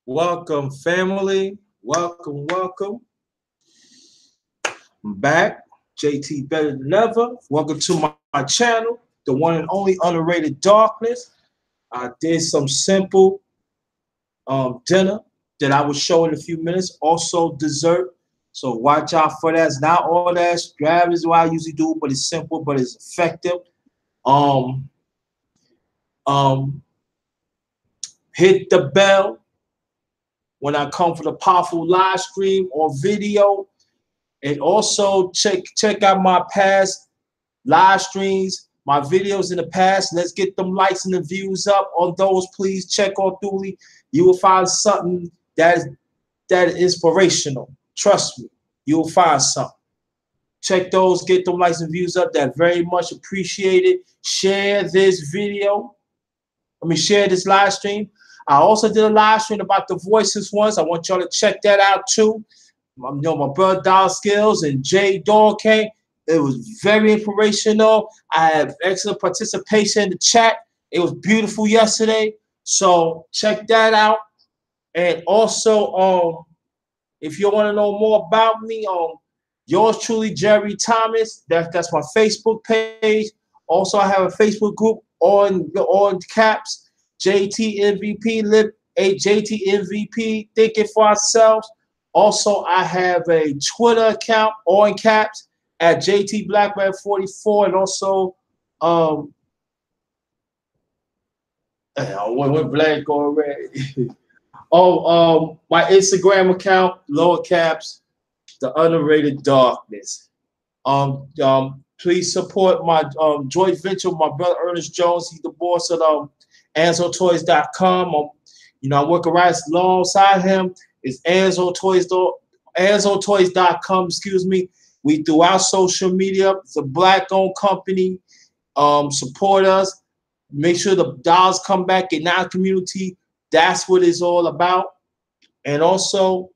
Welcome, family. Welcome, welcome. I'm back. JT Better Than Ever. Welcome to my channel, the one and only Underrated Darkness. I did some simple dinner that I will show in a few minutes. Also, dessert. So watch out for that. It's not all that extravagant as what I usually do, but it's simple, but it's effective. Um, um, hit the bell when I come for the powerful live stream or video. And also check out my past live streams, my videos in the past. Let's get them likes and the views up on those. Please check on Thuli. You will find something that is inspirational. Trust me, you will find something. Check those, get them likes and views up. That very much appreciated. Share this video. Share this live stream. I also did a live stream about the voices once. I want y'all to check that out too. My brother Dollar Skills and Jay Dog came. It was very inspirational. I had excellent participation in the chat. It was beautiful yesterday. So check that out. And also, if you want to know more about me, yours truly, Jerry Thomas. That's my Facebook page. Also, I have a Facebook group on caps. JT MVP Live JT MVP Thinking for Ourselves. Also, I have a Twitter account on caps at JT Blackman 44, and also I went blank already. My Instagram account, lower caps, the Underrated Darkness. Please support my joint venture with my brother Ernest Jones. He's the boss of AnzoToys.com. I work right alongside him. It's AnzoToys.com. Excuse me. We throughout social media. It's a black-owned company. Support us. Make sure the dollars come back in our community. That's what it's all about. And also,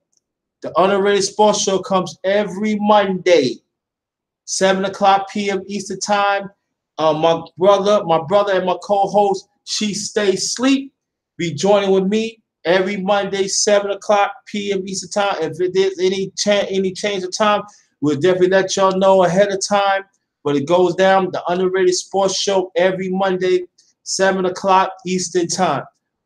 the Underrated Sports Show comes every Monday, 7 o'clock p.m. Eastern Time. My brother and my co-host, She Stay Sleep, be joining with me every Monday, 7 o'clock p.m. Eastern Time. If there's any change of time, we'll definitely let y'all know ahead of time. But it goes down, the Underrated Sports Show every Monday, 7 o'clock Eastern Time.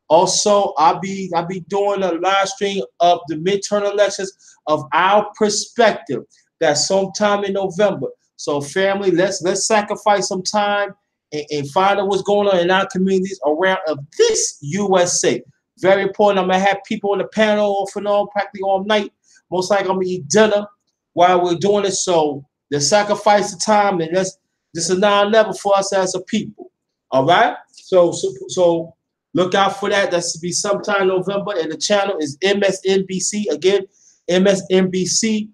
Also, I'll be doing a live stream of the midterm elections of our perspective. That's sometime in November. So, family, let's sacrifice some time and find out what's going on in our communities around of this USA. Very important. I'm gonna have people on the panel off and on practically all night. Most likely, I'm gonna eat dinner while we're doing it. So, let's sacrifice the time, and this is a non-level for us as a people. All right. So look out for that. That's to be sometime in November, and the channel is MSNBC. Again, MSNBC.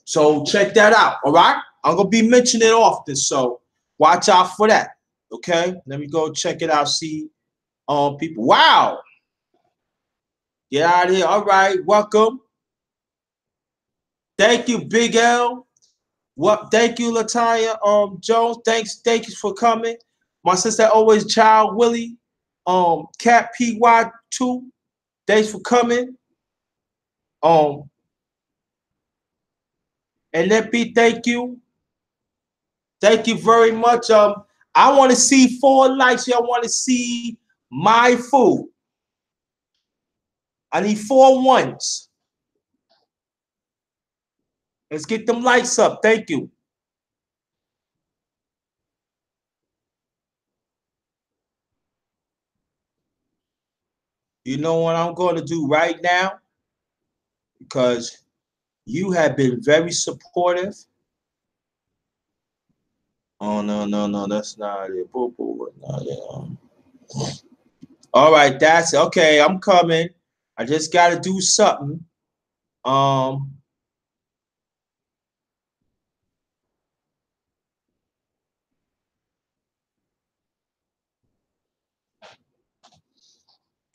So check that out. All right. I'm gonna be mentioning it often, so watch out for that. Okay. Let me go check it out. See, people. Wow. Get out of here. All right. Welcome. Thank you, Big L. Thank you, Latanya Jones. Thank you for coming. My sister always Child Willie. Cat PY2. Thanks for coming. And let me thank you. Thank you very much. I want to see 4 likes. Y'all want to see my food. I need 4 ones. Let's get them likes up. Thank you. You know what I'm going to do right now? Because you have been very supportive. Oh, no, that's not it. Not it. All right, that's it. Okay, I'm coming. I just got to do something.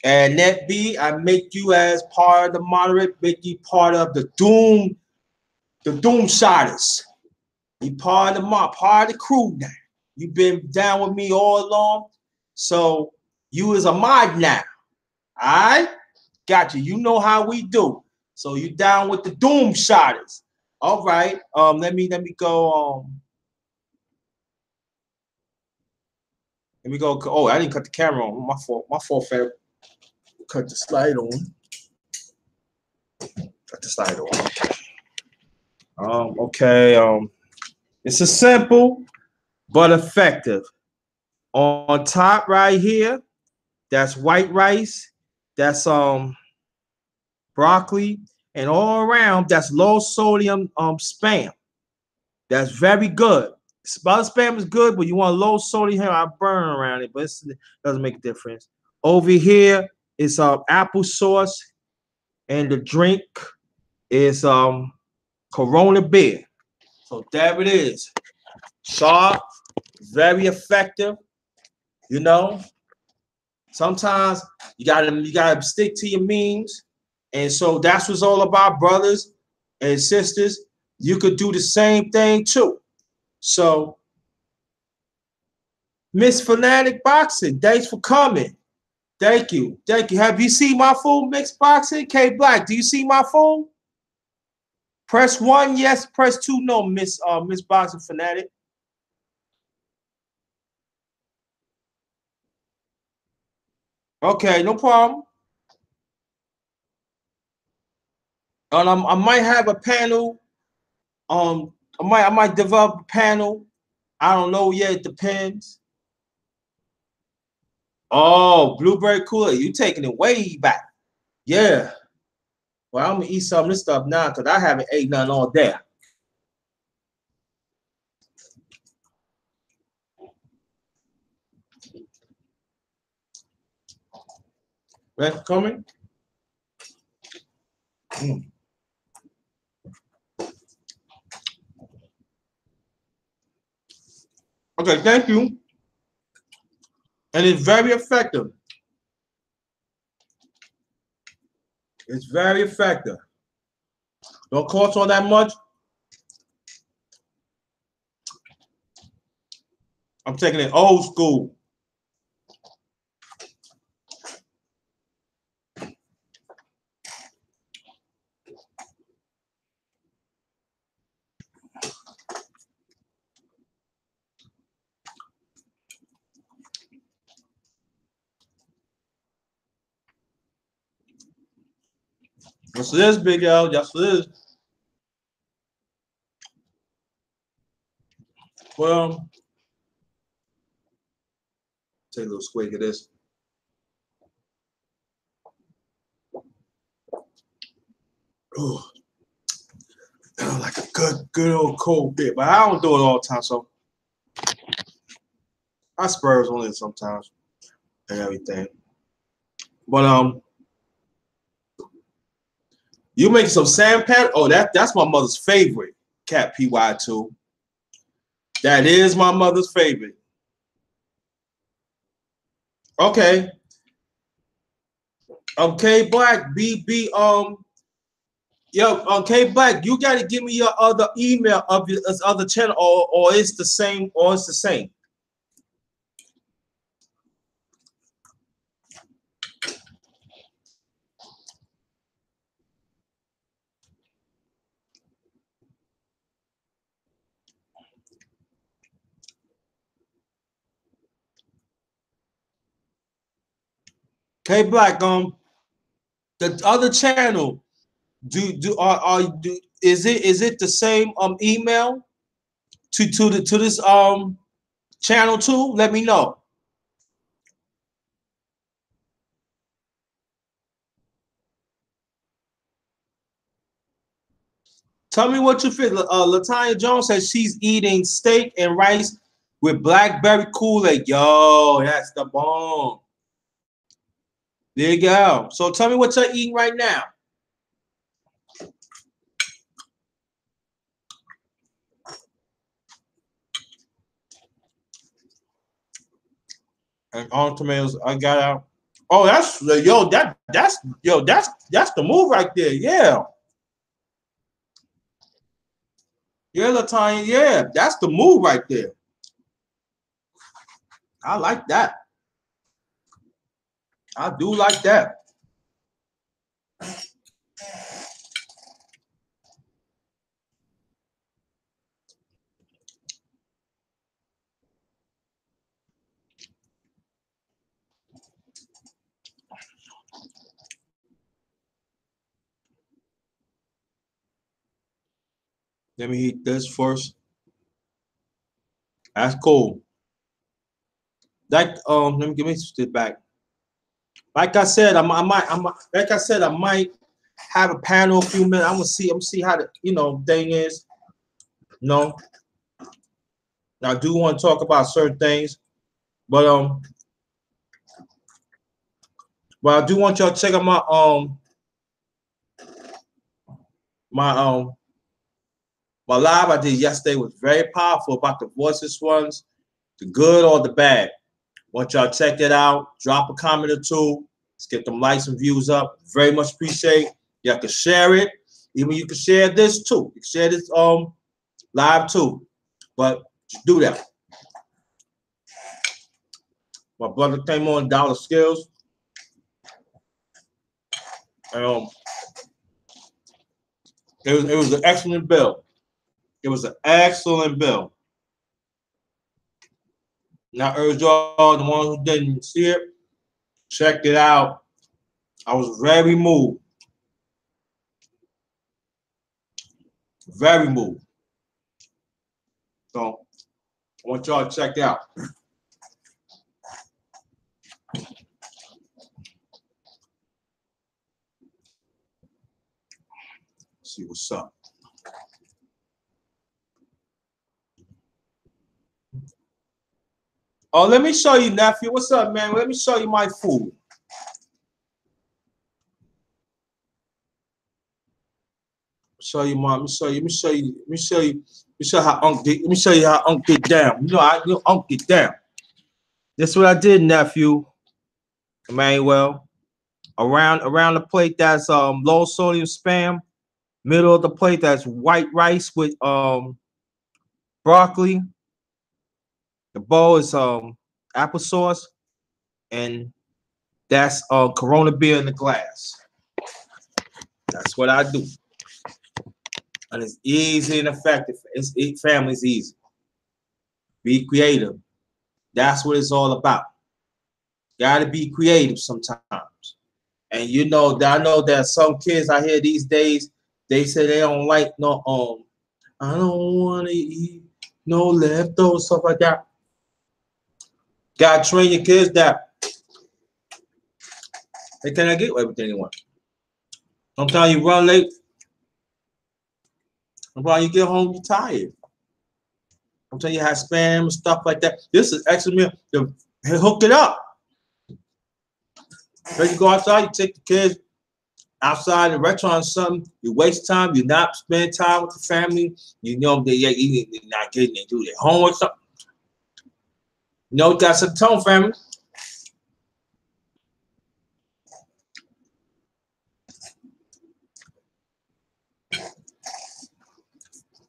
And that be, I make you as part of the moderate, make you part of the doom shotters. You part of the crew now. You've been down with me all along. So you is a mod now. All right, got you. You know how we do. So you down with the doom shotters? All right. Let me go. Let me go. Oh, I didn't cut the camera on. My fault. My fault, fam. Cut the slide on. Cut the slide on. Okay. It's a simple but effective. On top right here, that's white rice. That's broccoli, and all around that's low sodium spam. That's very good. Spotted spam is good, but you want low sodium here. I burn around it, but it doesn't make a difference. Over here is apple sauce, and the drink is Corona beer. So there it is. Sharp, very effective. You know, sometimes you gotta stick to your means, and so that's what's all about, brothers and sisters. You could do the same thing too. So, Miss Fanatic Boxing, thanks for coming. Thank you. Thank you. Have you seen my full mixed boxing? K Black, do you see my full? Press 1, yes. Press 2, no, Miss Boxing Fanatic. Okay, no problem. And I might have a panel. I might develop a panel. I don't know yet. It depends. Oh, blueberry cooler. You taking it way back. Yeah. Well, I'm gonna eat some of this stuff now because I haven't ate none all day. That's coming. Okay, thank you. And it's very effective. It's very effective. Don't cost all that much. I'm taking it old school. Yes, it is, Big L. Yes, it is. Well, take a little squig of this. Oh, like a good old cold beer, but I don't do it all the time, so I spurs on it sometimes and everything. But you make some sandpaper. Oh, that's my mother's favorite. Cat PY2. That is my mother's favorite. Okay. K Black BB K Black, you gotta give me your other email of your other channel, or it's the same, or it's the same. K Black, the other channel, is it the same email to this channel too? Let me know. Tell me what you feel. Latanya Jones says she's eating steak and rice with blackberry Kool-Aid. Yo, that's the bomb. There you go. So tell me what you're eating right now. And all tomatoes I got out. Oh, that's that's the move right there. Yeah. Yeah, Latanya, yeah, that's the move right there. I like that. I do like that. Let me eat this first. That's cool. That let me give me this back. Like I said, like I said, I might have a panel a few minutes. I'm gonna see how the thing is. No, I do want to talk about certain things, but I do want y'all to check out my my live I did yesterday was very powerful about the voiceless ones, the good or the bad. Want y'all to check it out. Drop a comment or two. Let's get them likes and views up. Very much appreciate. Y'all can share it. Even you can share this too. You can share this live too. But just do that. My brother came on Dollar Skills. And, it was an excellent bill. It was an excellent bill. Now I urge y'all, the ones who didn't see it, check it out. I was very moved. Very moved. So I want y'all to check it out. See what's up. Oh, let me show you, nephew. What's up, man? Let me show you my food. Show you, mom. Let me show you. Let me show you. Let me show you. Let me show how Unc get. Let me show you how Unc get down. Unc get down. This is what I did, nephew. Emmanuel. Around the plate that's low sodium spam. Middle of the plate that's white rice with broccoli. The bowl is applesauce, and that's Corona beer in the glass. That's what I do, and it's easy and effective. Family's easy. Be creative. That's what it's all about. Got to be creative sometimes. And I know that some kids I hear these days, they say they don't like no I don't want to eat no leftovers, stuff like that. Got to train your kids that they cannot get everything they want. Sometimes you run late. Sometimes you get home, you're tired. Sometimes you have spam and stuff like that. This is excellent meal to hook it up. When you go outside, you take the kids outside the restaurant or something, you waste time, you're not spending time with the family, they're not getting to do their homework or something. That's a tone, family.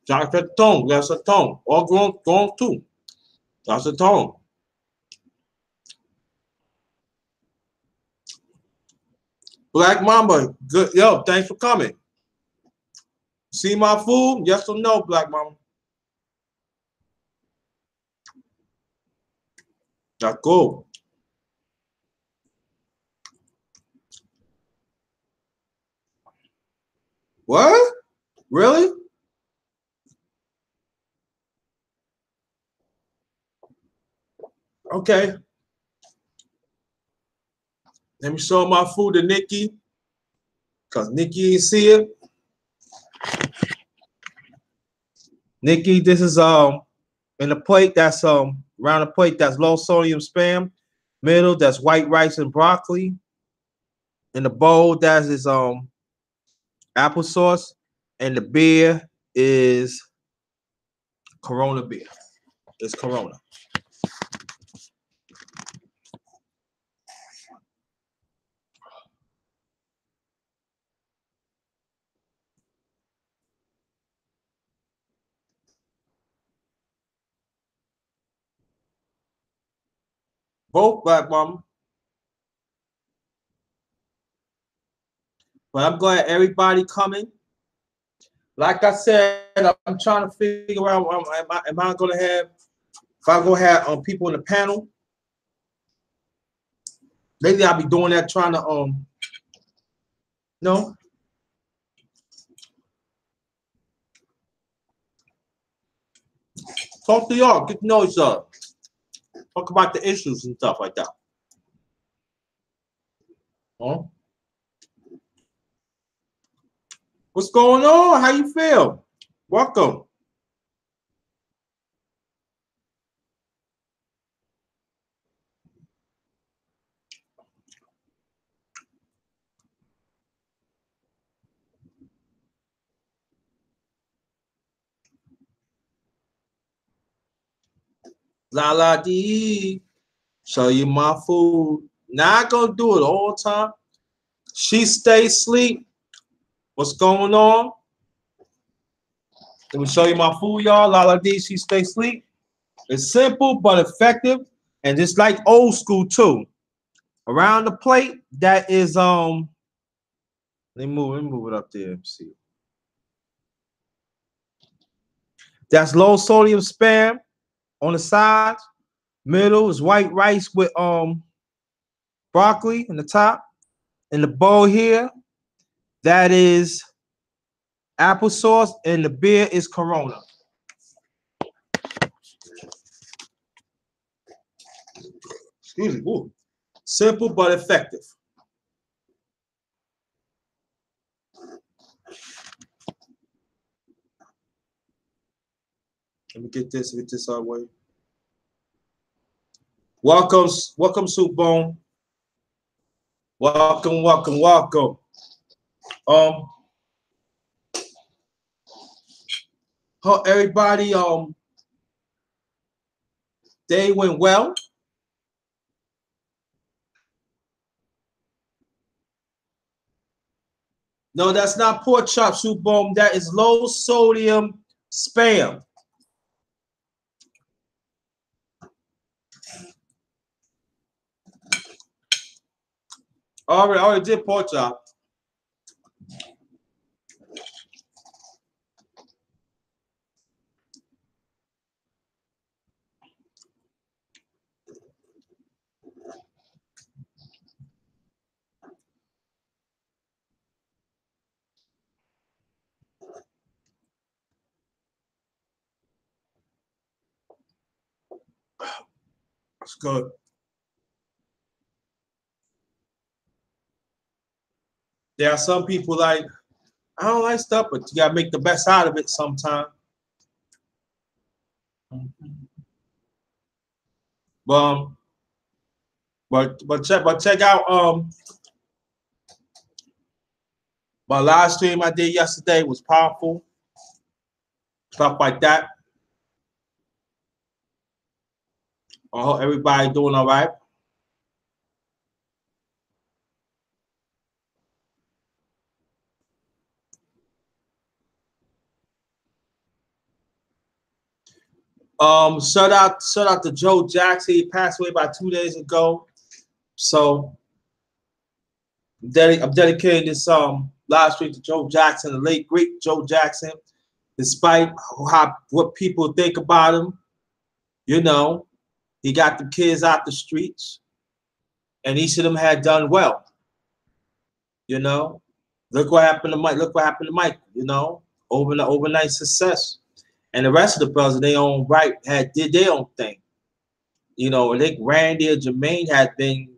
That's a tone. That's a tone. All grown too. That's a tone. Black Mamba, good. Yo, thanks for coming. See my food? Yes or no, Black Mamba? That's cool. What? Really? Okay. Let me show my food to Nikki. Because Nikki ain't see it. Nikki, this is in the plate that's around the plate that's low sodium spam. Middle that's white rice and broccoli. In the bowl that is applesauce. And the beer is Corona beer. It's Corona. Both, Black Mama. But I'm glad everybody coming. Like I said, I'm trying to figure out, am I going to have, if I'm going to have people in the panel. Lately, I'll be doing that, trying to, no. Talk to y'all, get to know each other. Talk about the issues and stuff like that. Huh? What's going on? How you feel? Welcome. La la dee. Show you my food. Not gonna do it all the time. She stay asleep. What's going on? Let me show you my food, y'all. La la dee. She stay asleep. It's simple but effective, and it's like old school too. Around the plate, that is let me move it up there. Let's see. That's low sodium spam on the sides. Middle is white rice with broccoli in the top. In the bowl here, that is applesauce, and the beer is Corona. Excuse me. Ooh. Simple but effective. Let me get this out of the way. Welcome, Soup Bone. Welcome. Everybody, day went well. No, that's not pork chop, Soup Bone. That is low sodium spam. I already did pork chop. That's good. There are some people like, I don't like stuff, but you gotta make the best out of it sometime. But check out my live stream I did yesterday was powerful. Stuff like that. I hope everybody doing all right. Shout out to Joe Jackson. He passed away about 2 days ago. So I'm dedicating this live stream to Joe Jackson, the late great Joe Jackson. Despite what people think about him, you know, he got the kids out the streets, and each of them had done well. You know, look what happened to Mike. Look what happened to Mike. You know, overnight success. And the rest of the brothers, they own right, did their own thing. You know, I think Randy and Jermaine had been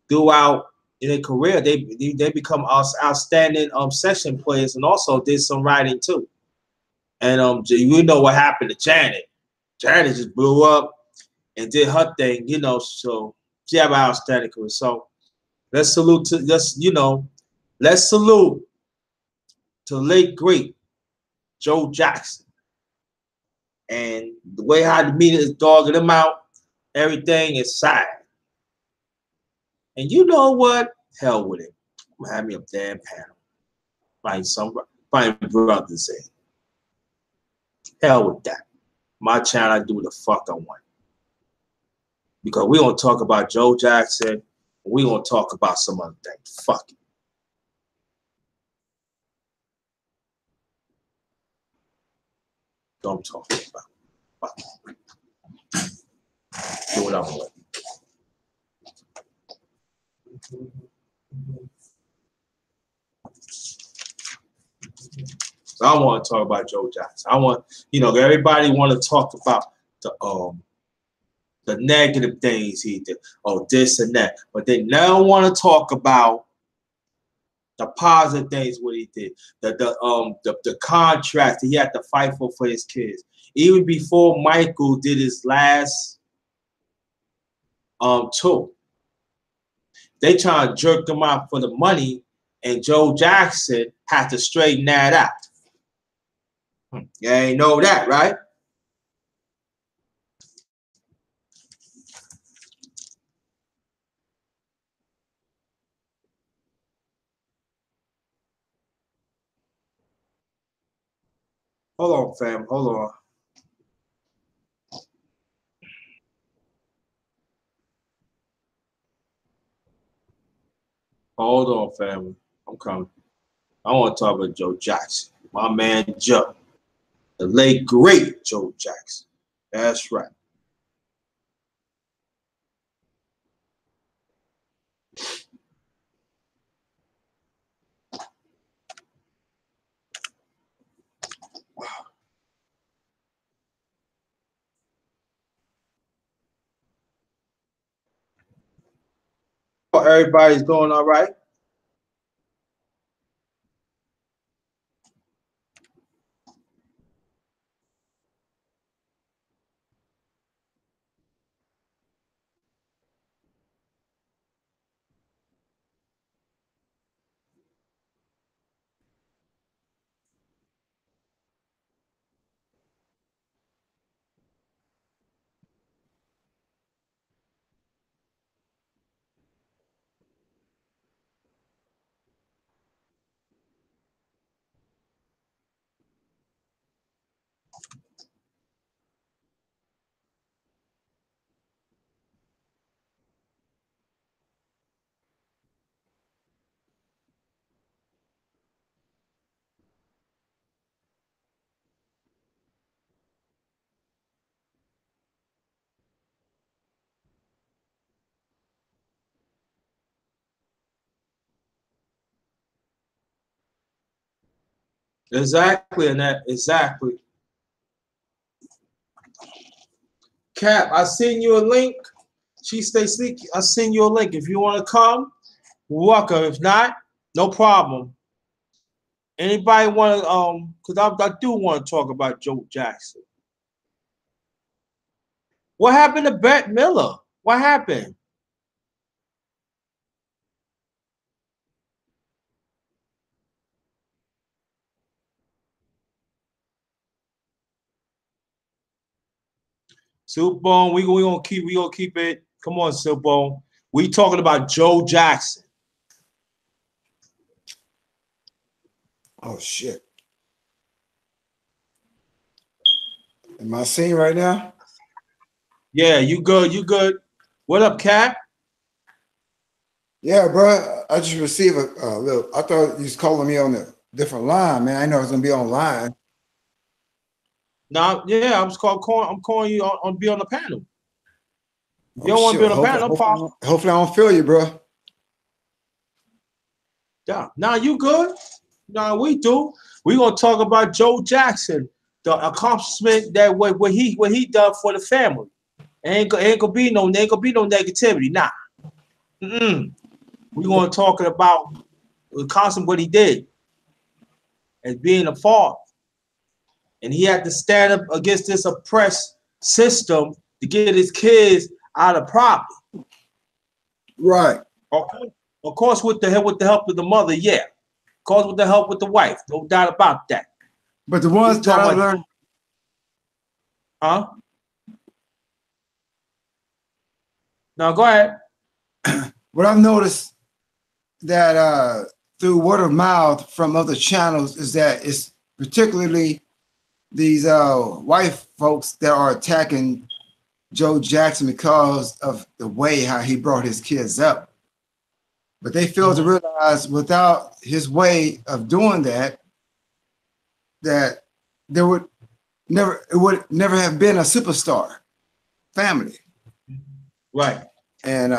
throughout in their career. They become outstanding session players, and also did some writing too. And you know what happened to Janet? Janet just blew up and did her thing. You know, so she have an outstanding career. So let's salute to let's salute to late great Joe Jackson. And the way how the media is dogging him out, everything is sad. And you know what? Hell with it. I'm gonna have me a damn panel. Find brothers in. Hell with that. My channel, I do what the fuck I want. Because we gonna talk about Joe Jackson, and we gonna talk about some other thing. Fuck it. what I'm talking about. Do what I want. So I want to talk about Joe Jackson. I want, everybody want to talk about the negative things he did, this and that, but they never want to talk about the positive things what he did, the contract he had to fight for his kids, even before Michael did his last tour. They trying to jerk him out for the money, and Joe Jackson had to straighten that out. You ain't know that, right? Hold on, fam. Hold on. Hold on, family. I'm coming. I want to talk about Joe Jackson. My man Joe. The late, great Joe Jackson. That's right. Everybody's doing all right? Exactly, Annette. Exactly. Cap, I send you a link. She stay sleep. I send you a link. If you want to come, welcome. If not, no problem. Anybody want to because I do want to talk about Joe Jackson. What happened to Bette Miller? What happened? Silkbone, we gonna keep it. Come on, Silkbone. We talking about Joe Jackson. Oh shit. Am I seen right now? Yeah, you good, you good. What up, Cap? Yeah, bro. I just received a little. I thought you was calling me on a different line, man. I know it's gonna be online. Now, yeah, I'm calling you on be on the panel. If you Oh don't want to shit. be on the panel, no problem. Hopefully I don't feel you, bro. Yeah. Now you good? Now we do. We gonna talk about Joe Jackson, the accomplishment that what he done for the family. Ain't gonna be no negativity. Nah. We gonna talk about constant what he did as being a father, and he had to stand up against this oppressed system to get his kids out of poverty. Right. Okay. Of course, with the help of the mother, yeah. Of course, with the help with the wife, no doubt about that. But the ones that I learned, huh? Now go ahead. what I've noticed that through word of mouth from other channels is that it's particularly these white folks that are attacking Joe Jackson because of the way how he brought his kids up. But they fail to realize without his way of doing that, that there would it would never have been a superstar family. Right. And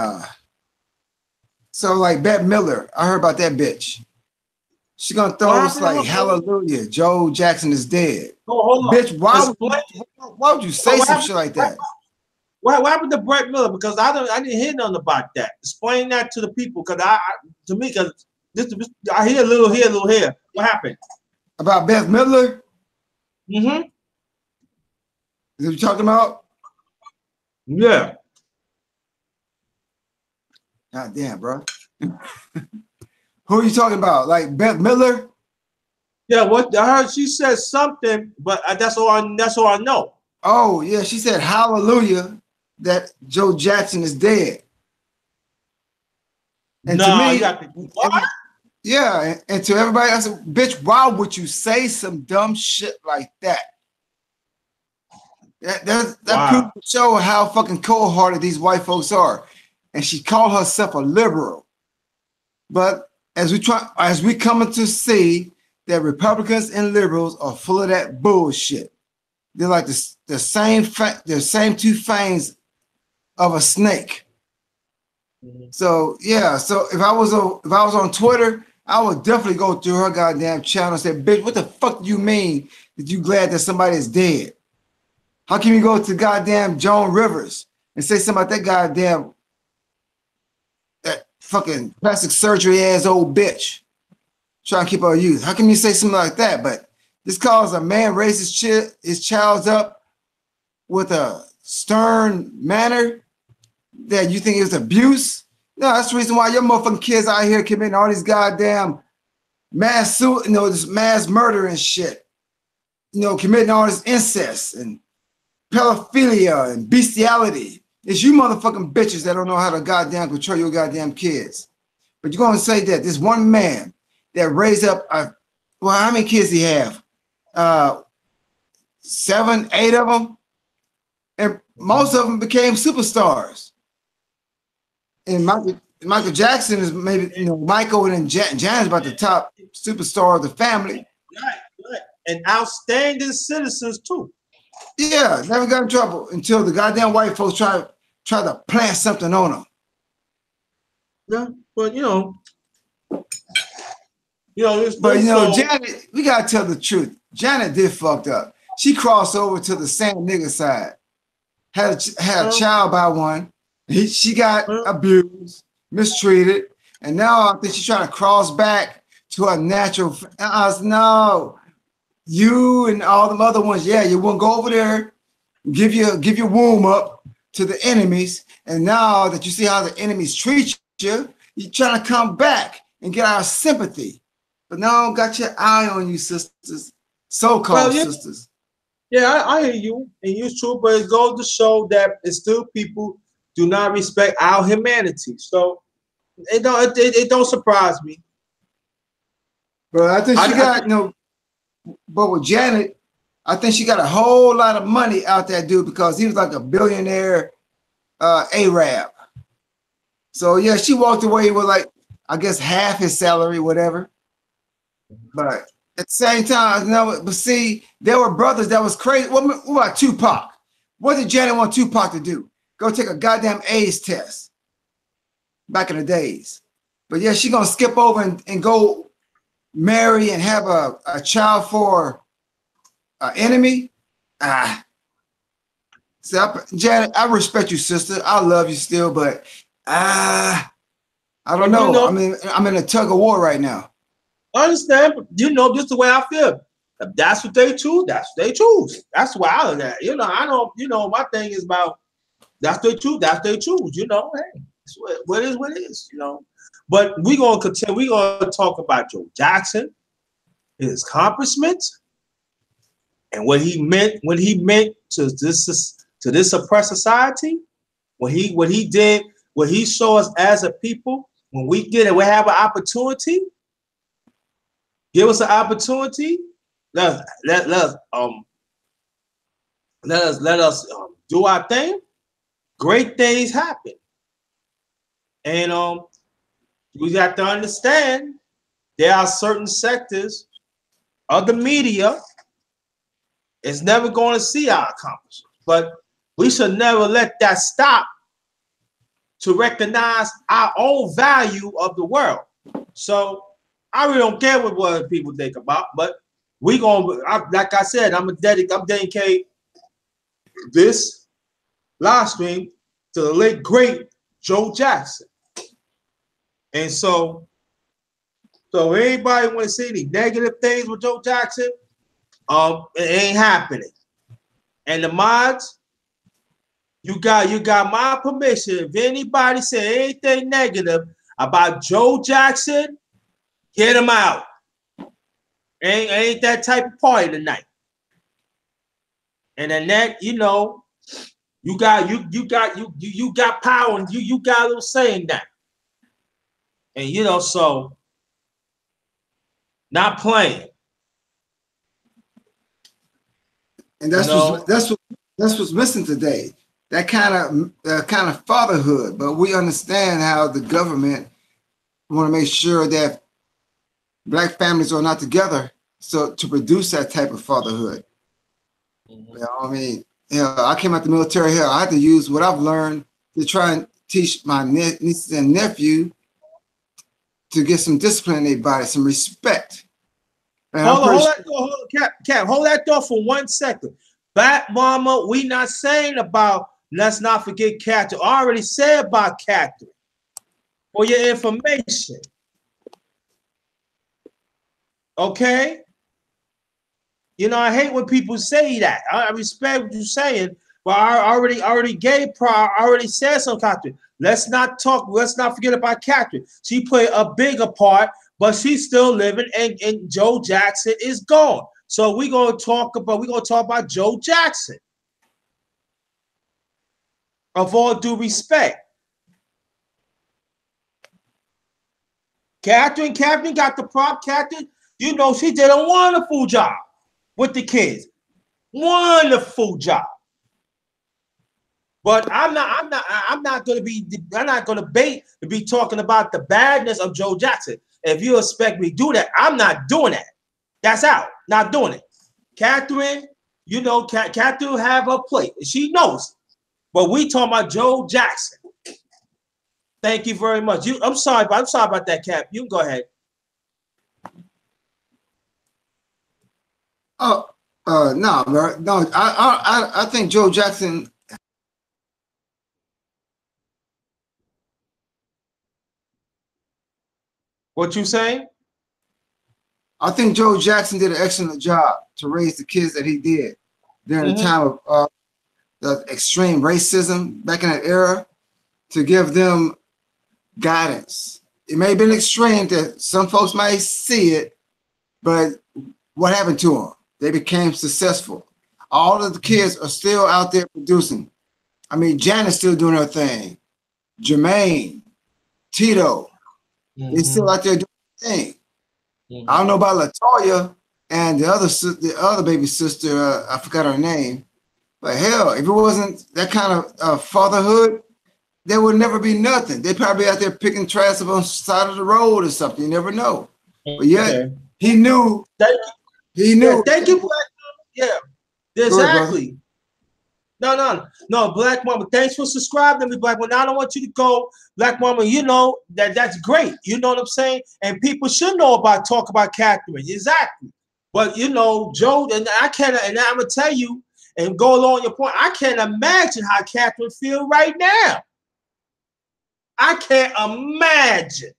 so like Bette Miller, I heard about that bitch. She gonna throw us like hallelujah, Joe Jackson is dead. Oh, hold on. Bitch, why would you say some shit like that? What happened to Bette Miller? Because I didn't hear nothing about that. Explain that to the people, because I hear a little here, a little here. What happened? About Bette Miller? Mm-hmm. Is what you talking about? Yeah. God damn, bro. Who are you talking about? Like Bette Miller? Yeah, what I heard she said something, but that's all I know. Oh, yeah, she said hallelujah that Joe Jackson is dead. And no, to me, you got to, what? Yeah, and to everybody else, bitch, why would you say some dumb shit like that? That Wow. proves to show how fucking cold-hearted these white folks are. And she called herself a liberal. But as we coming to see that Republicans and liberals are full of that bullshit. They're like the same two fangs of a snake. Mm-hmm. So yeah, so if I was on Twitter, I would definitely go through her goddamn channel and say, bitch, what the fuck do you mean that you glad that somebody is dead? How can you go to goddamn Joan Rivers and say something about that goddamn that fucking plastic surgery ass old bitch trying to keep her youth? How can you say something like that? But this calls a man raise his child up with a stern manner that you think is abuse? No, that's the reason why your motherfucking kids out here committing all these goddamn this mass murder and shit. Committing all this incest and pedophilia and bestiality. It's you motherfucking bitches that don't know how to goddamn control your goddamn kids. But you're going to say that this one man that raised up, how many kids he have? 7, 8 of them? And most of them became superstars. And Michael Jackson is maybe, Michael and Janet's about the top superstar of the family. Right. And outstanding citizens too. Yeah, never got in trouble until the goddamn white folks try to plant something on them. Yeah, but Janet, we gotta tell the truth. Janet did fucked up. She crossed over to the same nigga side. Had a child by one. She got abused, mistreated, and now I think she's trying to cross back to her natural. No, you and all them other ones. Yeah, you won't go over there, give your womb up to the enemies, and now that you see how the enemies treat you, you're trying to come back and get our sympathy. But now got your eye on you, sisters, so-called sisters. Yeah, I hear you, and you're true, but it goes to show that it's still people do not respect our humanity. So it don't surprise me. But I think but with Janet, I think she got a whole lot of money out that dude because he was like a billionaire Arab. So yeah, she walked away with like, I guess half his salary, whatever. But at the same time, but see, there were brothers that was crazy. What about Tupac? What did Janet want Tupac to do? Go take a goddamn AIDS test back in the days. But yeah, she gonna skip over and go marry and have a child for an enemy. Janet, I respect you, sister. I love you still, but I don't know. I mean, I'm in a tug of war right now. I understand, but just the way I feel. If that's what they choose, that's what they choose. That's why I look at it. I don't, my thing is about that's they choose, hey, what it is, But we're gonna continue, we're gonna talk about Joe Jackson, his accomplishments, and what he meant to this oppressed society, what he did, what he showed us as a people. When we have an opportunity, give us an opportunity. Let us do our thing. Great things happen, and we got to understand there are certain sectors of the media is never going to see our accomplishments. But we should never let that stop to recognize our own value of the world. So I really don't care what other people think about, but we gonna, like I said, I'm dedicate this live stream to the late great Joe Jackson. And so anybody want to say any negative things with Joe Jackson, it ain't happening. And the mods, you got my permission. If anybody say anything negative about Joe Jackson, get him out. Ain't that type of party tonight. And then that, you know, you got power and you got a little say in that. And you know, so not playing. And that's what's missing today. That kind of fatherhood. But we understand how the government want to make sure that Black families are not together, so to produce that type of fatherhood. Mm-hmm. You know, I mean, you know, I came out the military here. I had to use what I've learned to try and teach my nieces and nephew to get some discipline in their body, some respect. And hold that door, Cap, hold that door for 1 second. Black Mama, we not saying about, let's not forget Catherine. I already said about Catherine. For your information. Okay? You know, I hate when people say that. I respect what you're saying, but I already said some Catherine. Let's not forget about Catherine. She played a bigger part, but she's still living, and Joe Jackson is gone. So we're gonna talk about Joe Jackson. Of all due respect. Catherine got the prop. Catherine, you know, she did a wonderful job with the kids. Wonderful job. But I'm not gonna bait to be talking about the badness of Joe Jackson. If you expect me to do that, I'm not doing that. That's out. Not doing it. Catherine, you know, Catherine have her plate. She knows. But we talking about Joe Jackson. Thank you very much. I'm sorry about that, Cap. You can go ahead. Oh, no, bro. No, I think Joe Jackson. What you saying? I think Joe Jackson did an excellent job to raise the kids that he did during the time of the extreme racism back in that era, to give them guidance. It may have been extreme that some folks might see it, but what happened to them? They became successful. All of the kids are still out there producing. I mean, Janet's still doing her thing. Jermaine, Tito, they're still out there doing their thing. I don't know about LaToya and the other baby sister. I forgot her name. But hell, if it wasn't that kind of fatherhood, there would never be nothing. They'd probably be out there picking trash up on the side of the road or something. You never know. But yet, he knew. He knew. Yeah, thank you, Black Mama. Yeah, exactly. No, Black Mama. Thanks for subscribing to me, Black Mama. Now, I don't want you to go, Black Mama. You know that's great. You know what I'm saying? And people should know talk about Catherine. Exactly. But you know, Joe, and I'm gonna tell you and go along your point. I can't imagine how Catherine feels right now. I can't imagine.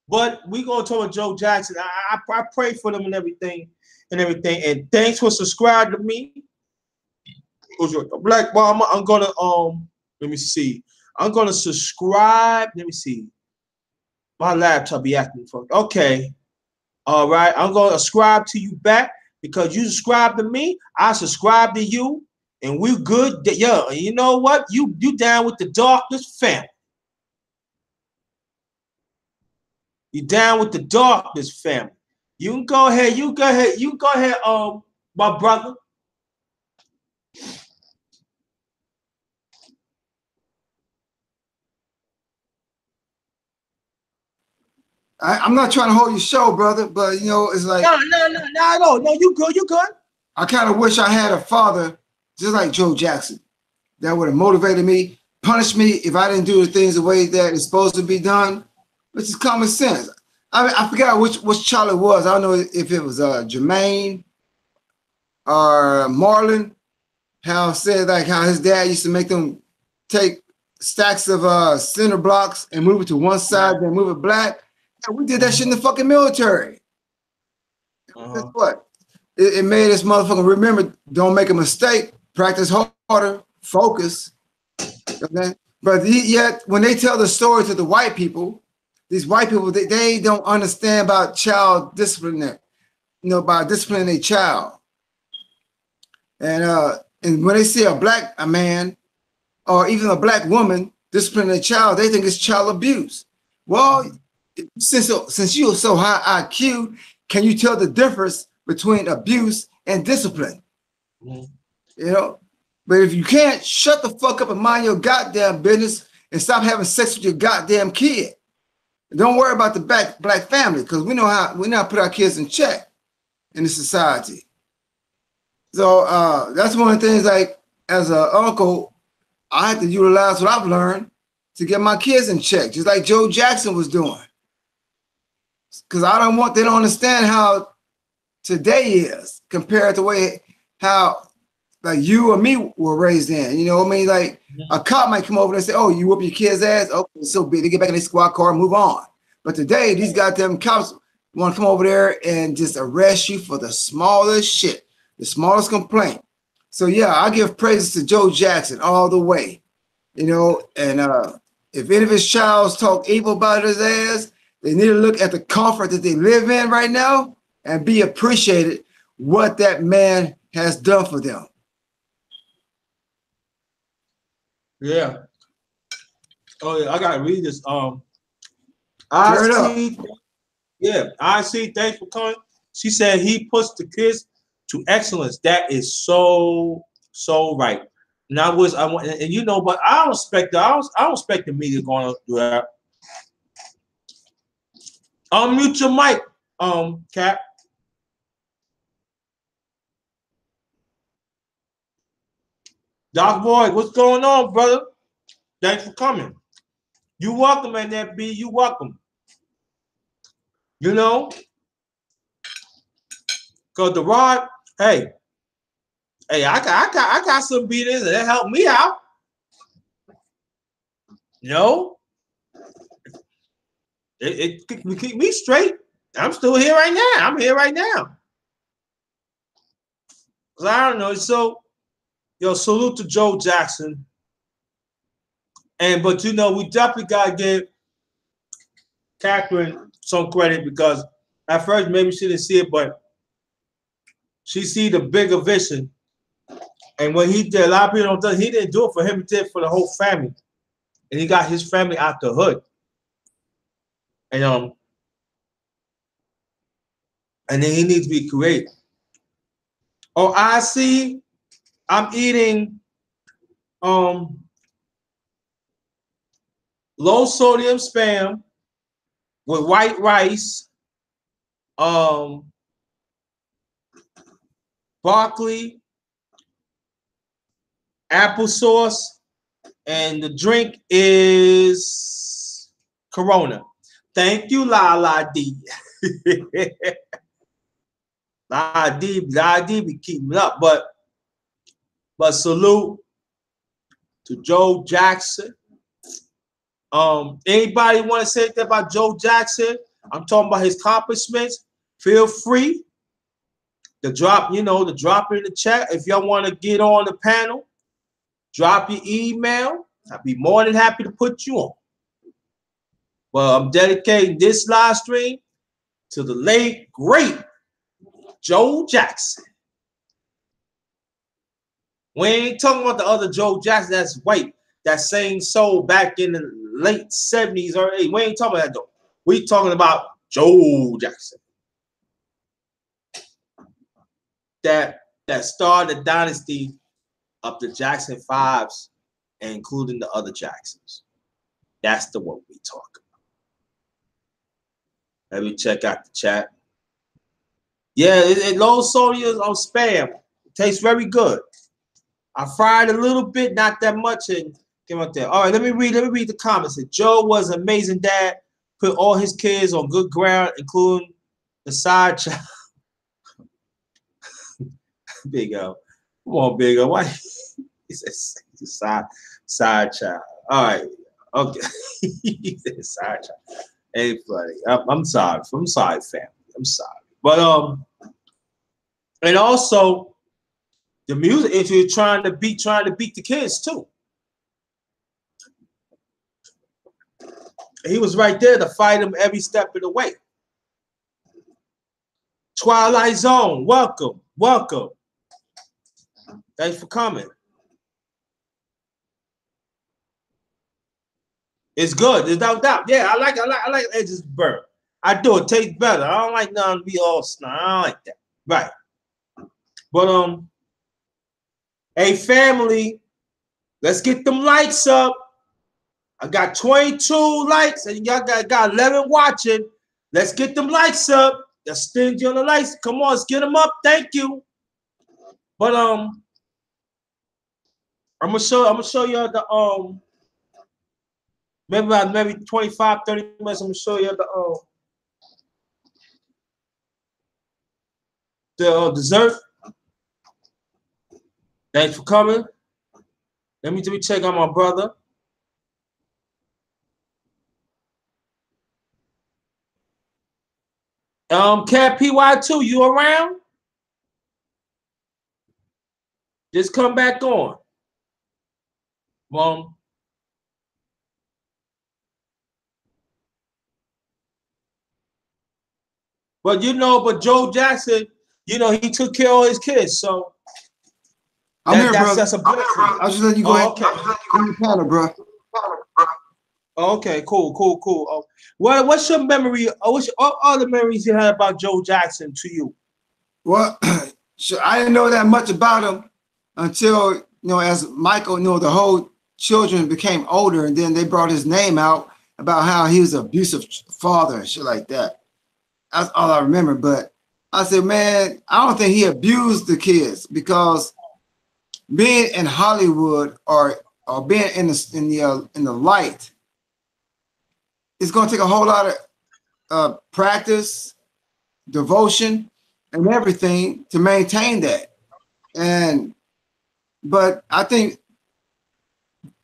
But we're gonna talk about Joe Jackson. I pray for them and everything. And thanks for subscribing to me. Black Mama, I'm gonna let me see. I'm gonna subscribe. Let me see. My laptop be acting funky. Okay. All right. I'm gonna subscribe to you back because you subscribe to me. I subscribe to you, and we're good. Yeah. You know what? You down with the Darkness family. You down with the Darkness family. You can go ahead. You go ahead. My brother. I'm not trying to hold your show, brother, but you know, it's like no, you good. I kind of wish I had a father just like Joe Jackson that would have motivated me, punished me if I didn't do the things the way that it's supposed to be done, which is common sense. I mean, I forgot which child it was. I don't know if it was Jermaine or Marlon. How said like how his dad used to make them take stacks of cinder blocks and move it to one side, then move it black. And we did that shit in the fucking military. Guess what? It made this motherfucker remember, don't make a mistake, practice harder, focus. Okay? But yet, when they tell the story to the white people, these white people, they don't understand about child discipline, about disciplining a child. And when they see a black man or even a black woman disciplining a child, they think it's child abuse. Well, since you're so high IQ, can you tell the difference between abuse and discipline? But if you can't, shut the fuck up and mind your goddamn business and stop having sex with your goddamn kid. Don't worry about the black family, because we know how put our kids in check in the society. So that's one of the things, like as an uncle, I had to utilize what I've learned to get my kids in check, just like Joe Jackson was doing. Because they don't understand how today is compared to the way how like you or me were raised in. You know what I mean? Like a cop might come over and say, "Oh, you whoop your kid's ass." Okay, so big. They get back in their squad car and move on. But today, these goddamn cops want to come over there and just arrest you for the smallest shit, the smallest complaint. So yeah, I give praises to Joe Jackson all the way. And if any of his childs talk evil about his ass, they need to look at the comfort that they live in right now and be appreciated what that man has done for them. Yeah. Oh yeah, I gotta read this. I see. Thanks for coming. She said he puts the kids to excellence. That is so right. And I want, and you know, but I don't expect the media going to do that. Unmute your mic, Cap. Doc Boy, what's going on, brother? Thanks for coming. You welcome, NFB. You welcome. You know, cause the rod, hey, I got some beatings and that helped me out. You know, it keep me straight. I'm still here right now. I'm here right now. I don't know. So, salute to Joe Jackson. But you know, we definitely gotta give Catherine some credit, because at first maybe she didn't see it, but she see the bigger vision. And when he did, a lot of people don't do, he didn't do it for him, he did it for the whole family. And he got his family out the hood. And then he needs to be creative. Oh, I see. I'm eating low sodium spam with white rice, broccoli, applesauce, and the drink is Corona. Thank you, La D. La D be keeping up, but salute to Joe Jackson. Anybody want to say anything about Joe Jackson? I'm talking about his accomplishments. Feel free to drop, the drop in the chat. If y'all want to get on the panel, drop your email. I'd be more than happy to put you on. Well, I'm dedicating this live stream to the late, great Joe Jackson. We ain't talking about the other Joe Jackson that's white, that sang soul back in the late 70s or 80s. We ain't talking about that though. We talking about Joe Jackson. That started the dynasty of the Jackson 5s, and including the other Jacksons. That's the one we talk about. Let me check out the chat. Yeah, low sodium on spam. Tastes very good. I fried a little bit, not that much, and came out there. All right, let me read the comments. Joe was an amazing dad, put all his kids on good ground, including the side child. Big O. Come on, Big O. Why? He says side child. All right. Okay. He said side child. Hey, buddy. I'm sorry. I'm sorry, family. I'm sorry. But and also the music, if you're trying to beat the kids too. He was right there to fight him every step of the way. Twilight Zone, welcome, welcome. Thanks for coming. It's good. There's no doubt. Yeah, I like Edge's burn. I do. It tastes better. I don't like nothing to be all snot. I don't like that. Right. But hey family, let's get them likes up. I got 22 likes and y'all got 11 watching. Let's get them likes up. That's stingy on the likes. Come on, let's get them up. Thank you. But I'm gonna show you the maybe 25, 30 minutes. I'm gonna show you the dessert. Thanks for coming. Let me check on my brother. Cat PY2, you around? Just come back on. But Joe Jackson, he took care of all his kids, so I'm here, bro. That's a blessing. I'll just let you go ahead. Okay. I'm panel, bro. Okay, cool. What's your memory? What other memories you had about Joe Jackson to you? Well, so I didn't know that much about him until, as Michael, the whole children became older, and then they brought his name out about how he was an abusive father and shit like that. That's all I remember. But I said, man, I don't think he abused the kids, because being in Hollywood or being in the light, it's going to take a whole lot of practice, devotion, and everything to maintain that. But I think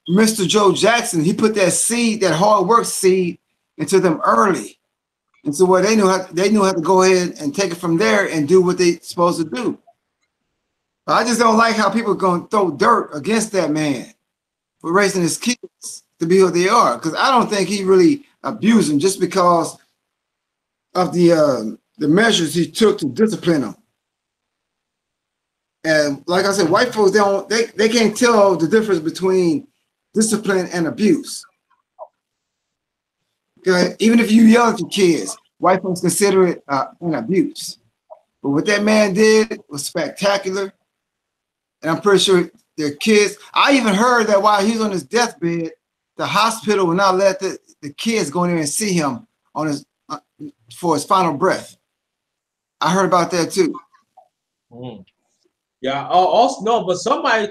Mr. Joe Jackson, he put that seed, that hard work seed, into them early, and so they knew how to go ahead and take it from there and do what they supposed to do. But I just don't like how people are going to throw dirt against that man for raising his kids to be who they are, because I don't think he really abused them just because of the measures he took to discipline them. And like I said, white folks, they can't tell the difference between discipline and abuse. Okay? Even if you yell at your kids, white folks consider it an abuse. But what that man did was spectacular. And I'm pretty sure their kids, I even heard that while he was on his deathbed, the hospital would not let the kids go in there and see him on his for his final breath. I heard about that too. Yeah. Also, no, but somebody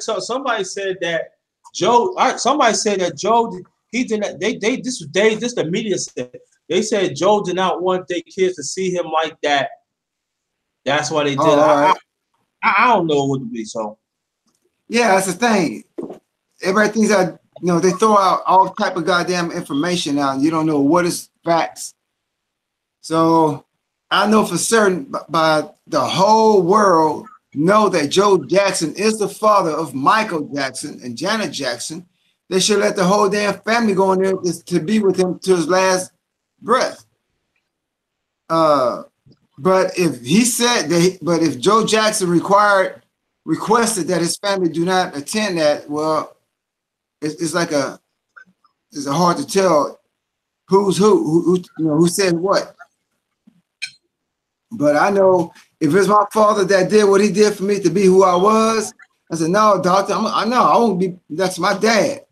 said that Joe. Somebody said that Joe. He didn't. This the media said. They said Joe did not want their kids to see him like that. That's why they did. I don't know what to be so. Yeah, that's the thing. Everybody thinks that they throw out all type of goddamn information out, and you don't know what is facts. So I know for certain, by the whole world know that Joe Jackson is the father of Michael Jackson and Janet Jackson. They should let the whole damn family go in there to be with him to his last breath. But if Joe Jackson requested that his family do not attend that, well, it's hard to tell who's who said what. But I know if it's my father that did what he did for me to be who I was, I said, no, doctor, I won't be. That's my dad.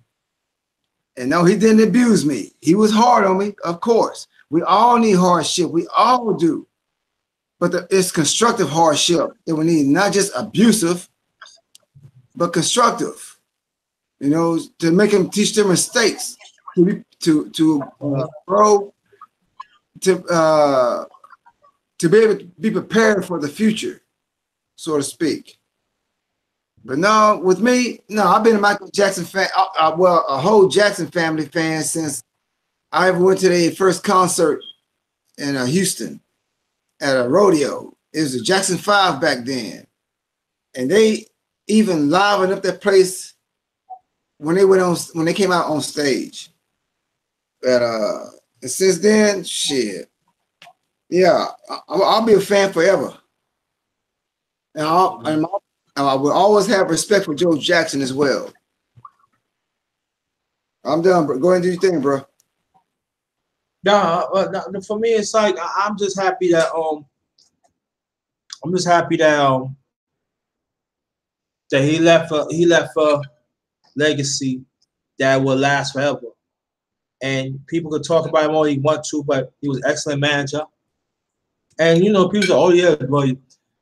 And no, he didn't abuse me. He was hard on me, of course. We all need hardship. We all do. But it's constructive hardship that we need, not just abusive. but constructive. You know, to make them teach their mistakes, to grow, to be able to be prepared for the future, so to speak. But no, with me, no, I've been a Michael Jackson fan, well, a whole Jackson family fan since I ever went to their first concert in Houston at a rodeo. It was the Jackson 5 back then. And they even livened up that place when they came out on stage. But and since then, shit. Yeah, I'll be a fan forever. And I will always have respect for Joe Jackson as well. I'm done, bro. Go ahead and do your thing, bro. Nah, for me, it's like I'm just happy that that he left a legacy that will last forever. And people could talk about him all he want to, but he was an excellent manager. And you know, people say, "Oh yeah, but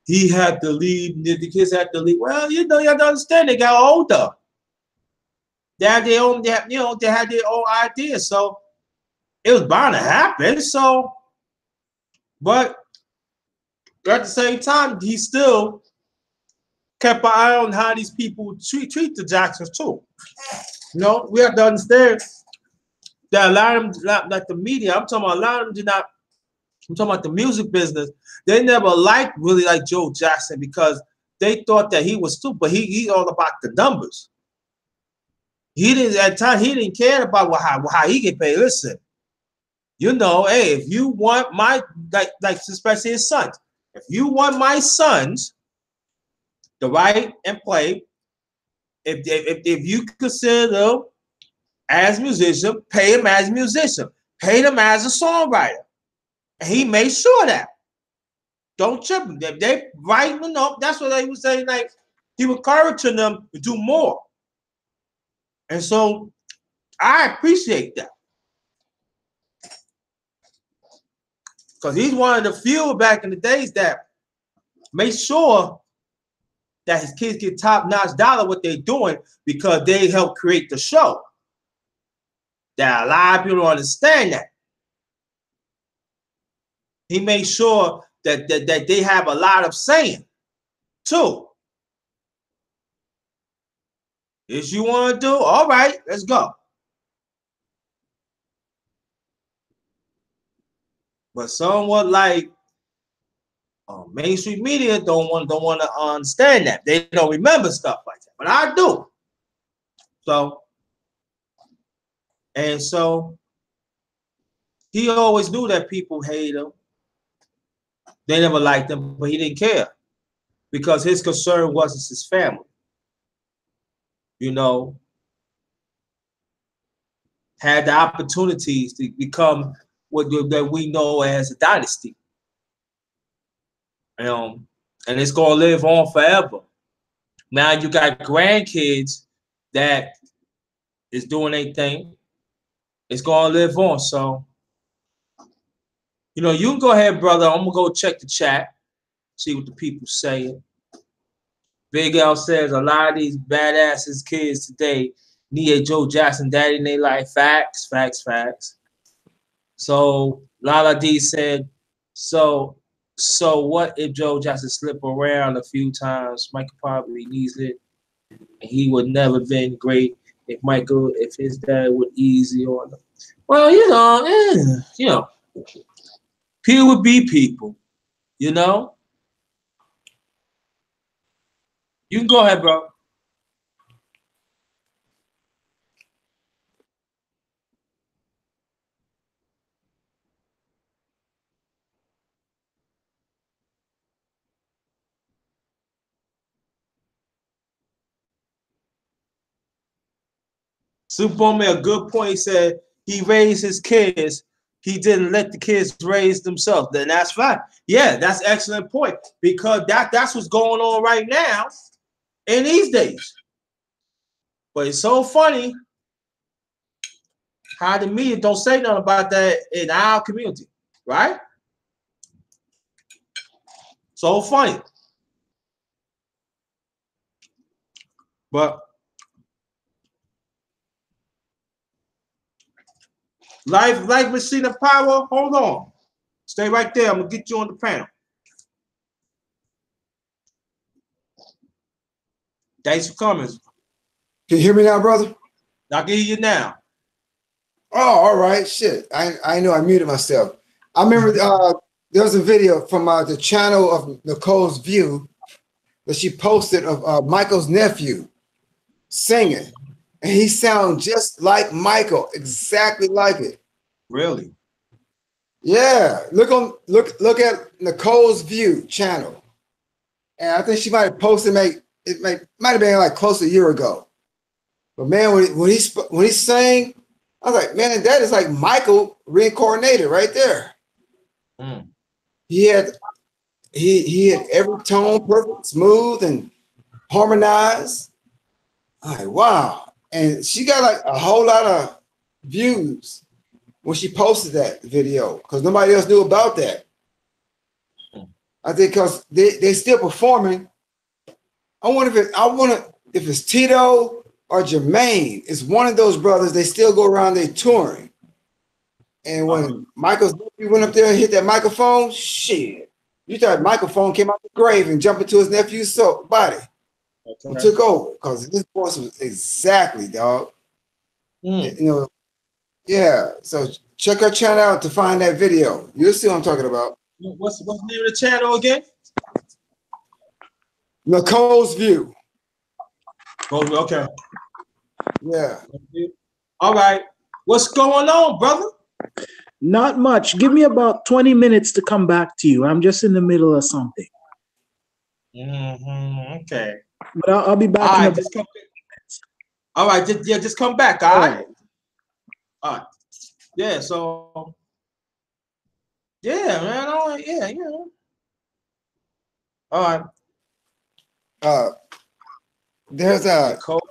he had to leave. The kids had to leave." Well, you know, you have to understand they got older. They had their own, they had their own ideas, so it was bound to happen. So, but at the same time, he still kept an eye on how these people treat the Jacksons too. You know, we have to understand that a lot of them, like the media, I'm talking about a lot of them did not. I'm talking about the music business. They never really liked Joe Jackson because they thought that he was stupid. But he's all about the numbers. He didn't at the time. He didn't care about how he get paid. Listen, you know, hey, if you want my like especially his sons, if you want my sons to write and play, if you consider them as musician, pay him as a musician, pay them as a songwriter. And he made sure that. Don't trip them. If they writing up, that's what they would say. Like he was encouraging them to do more. And so I appreciate that. Because he's one of the few back in the days that made sure that his kids get top-notch dollar what they're doing because they help create the show. That a lot of people don't understand that. He made sure that they have a lot of saying too. If you want to do, all right, let's go. But somewhat like mainstream media don't want to understand that. They don't remember stuff like that, but I do. So he always knew that people hate him. They never liked him, but he didn't care because his concern wasn't his family. You know, had the opportunities to become what that we know as a dynasty. And it's gonna live on forever. Now you got grandkids that is doing their thing. It's gonna live on. So, you know, you can go ahead, brother. I'm gonna go check the chat, see what the people saying. Big L says a lot of these badasses kids today need a Joe Jackson daddy in their life. Facts, facts, facts. So Lala D said, so what if Joe Jackson slip around a few times? Michael probably needs it. And he would never been great if his dad would easy on him. Well, you know, people would be people, you know. You can go ahead, bro. Super made a good point. He said he raised his kids. He didn't let the kids raise themselves. Then that's fine. Yeah, that's an excellent point because that's what's going on right now in these days. But it's so funny how the media don't say nothing about that in our community, right? So funny. But Life Machine of Power, hold on. Stay right there. I'm gonna get you on the panel. Thanks for coming. Can you hear me now, brother? I can hear you now. Oh, all right. Shit. I know I muted myself. I remember there was a video from the channel of Nicole's View that she posted of Michael's nephew singing. And he sounds just like Michael, exactly like it. Really? Yeah. Look at Nicole's View channel. And I think she might have posted might have been like close to a year ago. But man, when he sang, I was like, man, that is like Michael reincarnated right there. Mm. He had every tone perfect, smooth, and harmonized. I'm like, wow. And she got like a whole lot of views when she posted that video because nobody else knew about that. I think because they still performing. I wonder if it's Tito or Jermaine. It's one of those brothers. They still go around, they touring. And when Michael's nephew went up there and hit that microphone, shit, you thought microphone came out the grave and jumped into his nephew's body. Okay. And took over because his voice was exactly, dog. You know, yeah. So check our channel out to find that video. You'll see what I'm talking about. What's the name of the channel again? Nicole's View. Okay. Yeah. All right. What's going on, brother? Not much. Give me about 20 minutes to come back to you. I'm just in the middle of something. Okay. But I'll be back. All right, just come back. All right, just come back. All right. All right. Yeah. So. Yeah, man. All right. Yeah. All right. There's a Nicole.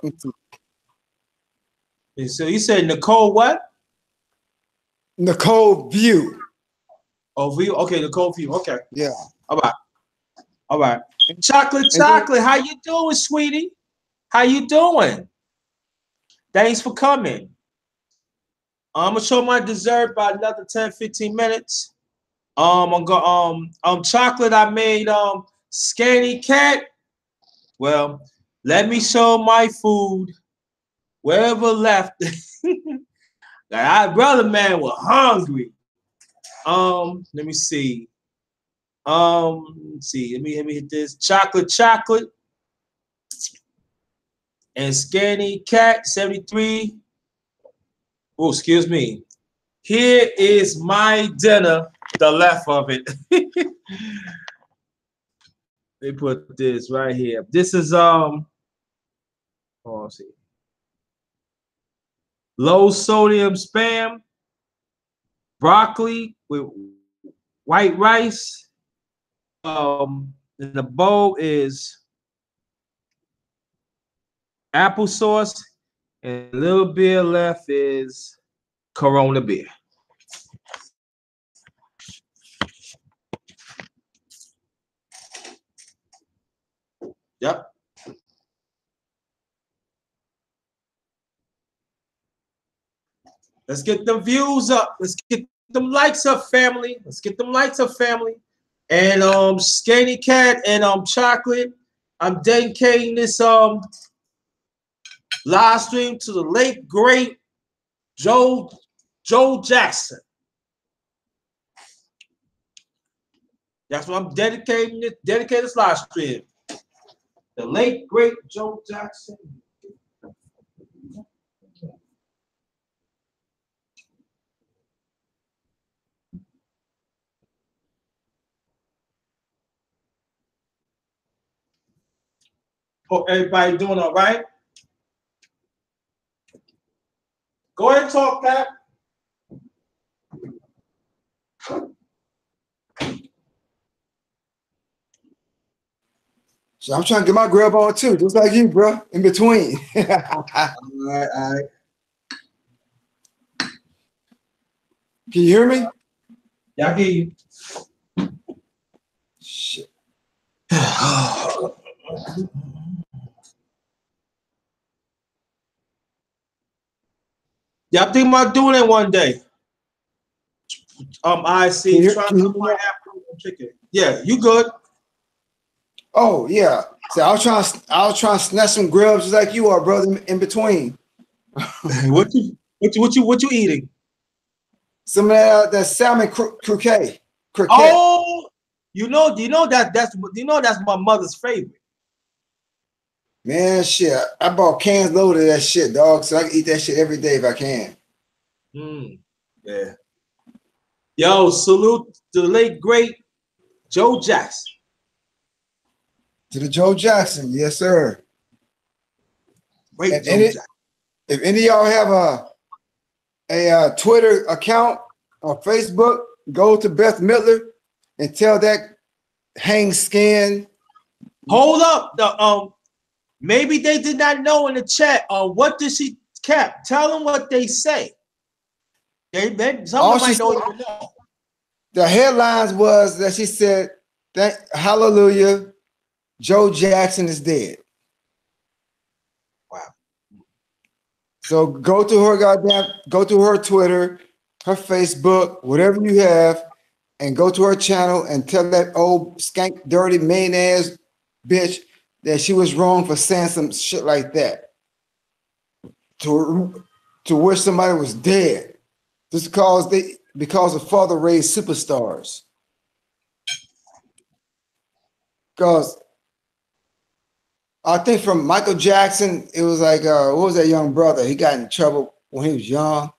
So you said Nicole what? Nicole View. Oh, View. Okay, Nicole View. Okay. Yeah. All right. Chocolate. How you doing, sweetie? How you doing? Thanks for coming. I'm gonna show my dessert by another 10, 15 minutes. I'm gonna chocolate. I made Scanny Cat. Well, let me show my food. Wherever left. Brother man was hungry. Let me see. Let's see. Let me hit this. Chocolate. And Scanny Cat 73. Oh, excuse me. Here is my dinner, the left of it. They put this right here. This is let's see. Low sodium spam, broccoli with white rice. And the bowl is applesauce, and a little bit left is Corona beer. Yep. Let's get the views up. Let's get them likes up, family. And Scanny Cat and Chocolate. I'm dedicating this live stream to the late great Joe Jackson. That's what I'm dedicating this live stream. The late great Joe Jackson. Hope everybody doing all right. Go ahead and talk, Pat. So I'm trying to get my grub on too, just like you, bro. In between. All right. Can you hear me? Yeah, I hear you. Shit. Yeah, I'm thinking about doing it one day. I see. Can you, Trying can to you, cook my Afro chicken. Yeah, you good? oh yeah. So I was trying to snatch some grubs just like you are, brother, in between. What you eating? Some of that salmon croquet. Croquette. Oh, that's my mother's favorite. Man, shit. I bought cans loaded of that shit, dog. So I can eat that shit every day if I can. Yeah. Yo, salute to the late great Joe Jackson. To the Joe Jackson, yes, sir. Great And Joe Jackson. if any of y'all have a Twitter account or Facebook, go to Beth Midler and tell that hang skin. Hold up. Maybe they did not know in the chat. What did she cap? Tell them what they say. Someone might know. The headlines was that she said, hallelujah, Joe Jackson is dead. Wow. So go to her Twitter, her Facebook, whatever you have, and go to her channel and tell that old skank, dirty, mean ass bitch that she was wrong for saying some shit like that. To wish somebody was dead. Just because the father raised superstars. Because I think from Michael Jackson, it was like, what was that young brother? He got in trouble when he was young.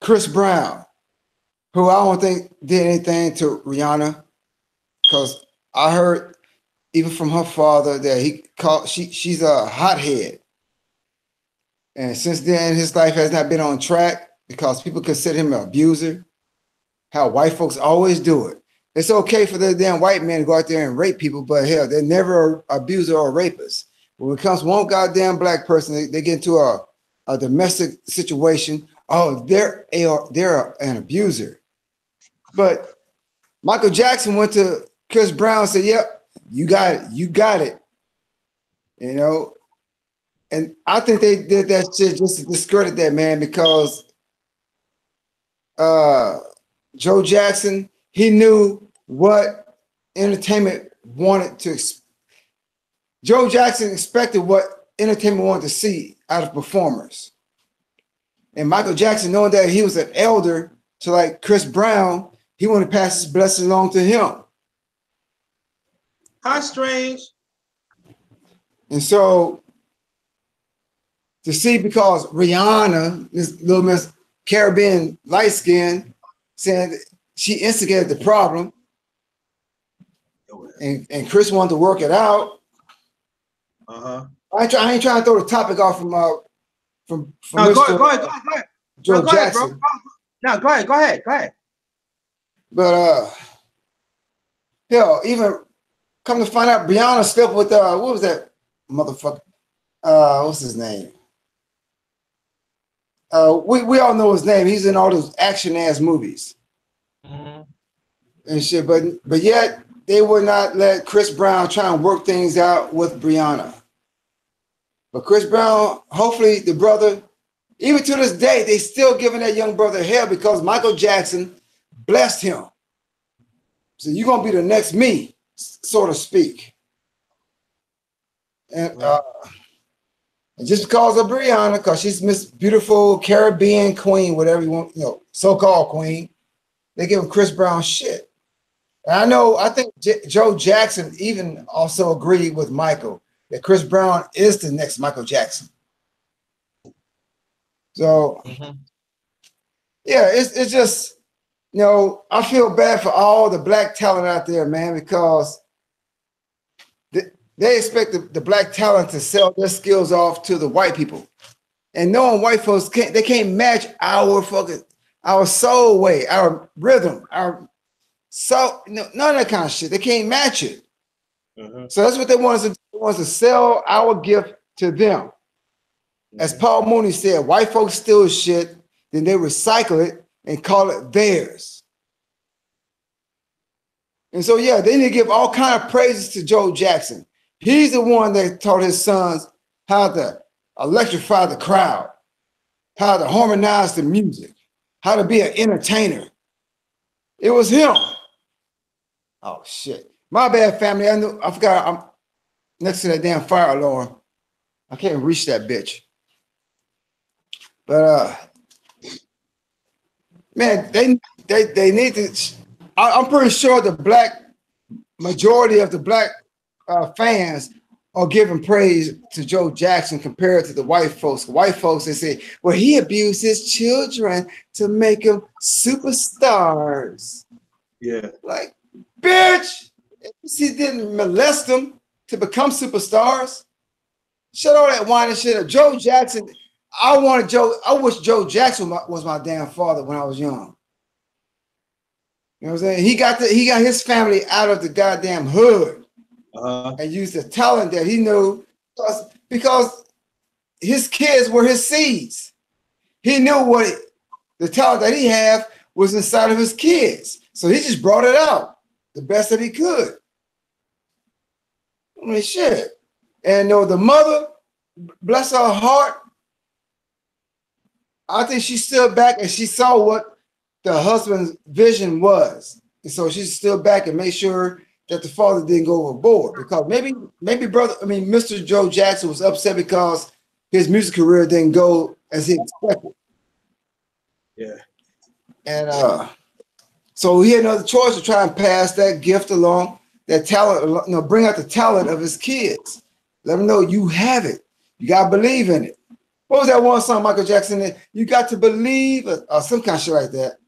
Chris Brown, who I don't think did anything to Rihanna, because I heard even from her father that she's a hothead. And since then, his life has not been on track because people consider him an abuser. How white folks always do it. It's okay for the damn white men to go out there and rape people, but hell, they're never an abuser or rapist. When it comes to one goddamn black person, they get into a domestic situation. Oh, they're an abuser. But Michael Jackson went to Chris Brown and said, "Yep, you got it." You know, and I think they did that shit just to discredit that man because Joe Jackson, he knew what entertainment wanted to. Joe Jackson expected what entertainment wanted to see out of performers. And Michael Jackson, knowing that he was an elder to like Chris Brown, he wanted to pass his blessing along to him. How strange. And so to see, because Rihanna, this little Miss Caribbean light skin, saying she instigated the problem, and Chris wanted to work it out. I ain't trying to throw the topic off from Go ahead. Joe go ahead, Jackson. bro. No, go ahead. But hell, even come to find out, Rihanna slept with what was that motherfucker? What's his name? We all know his name. He's in all those action ass movies and shit. But yet they would not let Chris Brown try and work things out with Rihanna. But Chris Brown, hopefully the brother, even to this day, they still giving that young brother hell because Michael Jackson blessed him. So you're gonna be the next me, so to speak. And just because of Rihanna, because she's Miss Beautiful Caribbean Queen, whatever you want, so-called queen, they give him Chris Brown shit. And I think Joe Jackson even also agreed with Michael that Chris Brown is the next Michael Jackson. So, yeah, it's just, I feel bad for all the black talent out there, man, because they expect the black talent to sell their skills off to the white people. And knowing white folks can't match our soul way, our rhythm, our soul, none of that kind of shit. They can't match it. So that's what they want us to do. They want us to sell our gift to them. As Paul Mooney said, white folks steal shit, then they recycle it and call it theirs. And so, yeah, they need to give all kind of praises to Joe Jackson. He's the one that taught his sons how to electrify the crowd, how to harmonize the music, how to be an entertainer. It was him. Oh shit. My bad, family. I forgot I'm next to that damn fire alarm. I can't reach that bitch. But man, they need to. I'm pretty sure the black majority of the black fans are giving praise to Joe Jackson compared to the white folks. The white folks, they say, well, he abused his children to make them superstars. Yeah. Like, bitch, he didn't molest them to become superstars. Shut all that whining shit up. Joe Jackson, I wish Joe Jackson was my damn father when I was young. You know what I'm saying? He got his family out of the goddamn hood and used the talent that he knew because his kids were his seeds. He knew the talent that he had was inside of his kids. So he just brought it out the best that he could. I mean, shit. And the mother, bless her heart, I think she stood back and she saw what the husband's vision was. And so she stood back and made sure that the father didn't go overboard. Because maybe Mr. Joe Jackson was upset because his music career didn't go as he expected. Yeah. And so he had another choice to try and pass that gift along, that talent, bring out the talent of his kids. Let them know you have it. You got to believe in it. What was that one song, Michael Jackson? That you got to believe, or some kind of shit like that.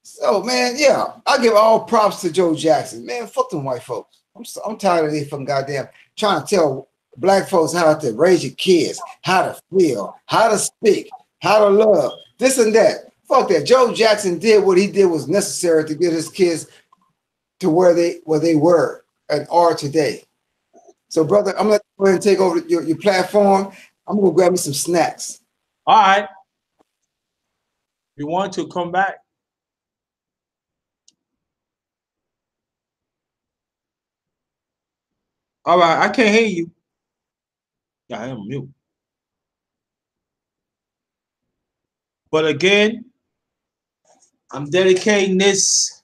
So, man, yeah, I give all props to Joe Jackson. Man, fuck them white folks. I'm tired of these fucking goddamn trying to tell black folks how to raise your kids, how to feel, how to speak, how to love, this and that. Fuck that. Joe Jackson did what he did was necessary to get his kids to where they were and are today. So, brother, I'm going to go ahead and take over your platform. I'm going to grab me some snacks. All right. You want to come back? All right. I can't hear you. Yeah, I am mute. But again, I'm dedicating this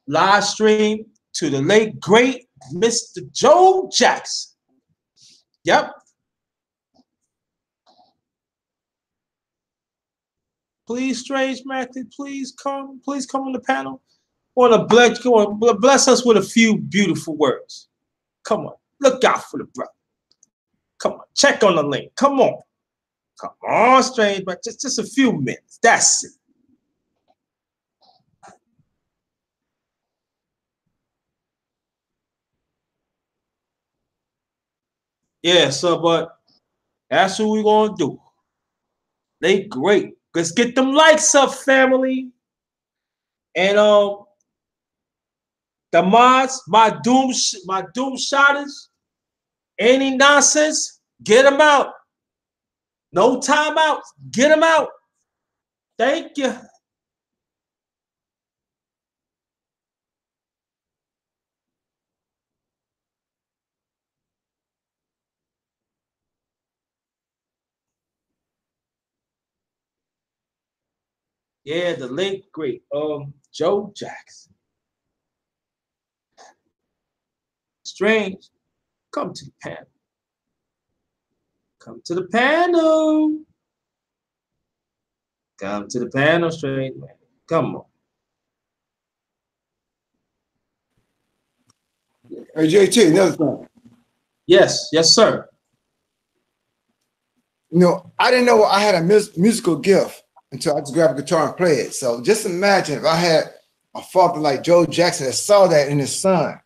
live stream to the late, great Mr. Joe Jackson. Yep. Please, Strange Method, please come on the panel. Want to bless us with a few beautiful words. Come on, look out for the brother. Come on, check on the link. Come on, Strange Method. Just a few minutes. That's it. Yeah, so but that's what we're gonna do. They great. Let's get them likes up, family. And the mods, my doom shotters, any nonsense, get them out. No timeouts, get them out. Thank you. Yeah, the late great Joe Jackson. Strange, come to the panel. Come to the panel. Come to the panel, Strange man. Come on. Hey, JT, another thing. Yes, sir. I didn't know I had a musical gift until I just grabbed a guitar and play it. So just imagine if I had a father like Joe Jackson that saw that in his son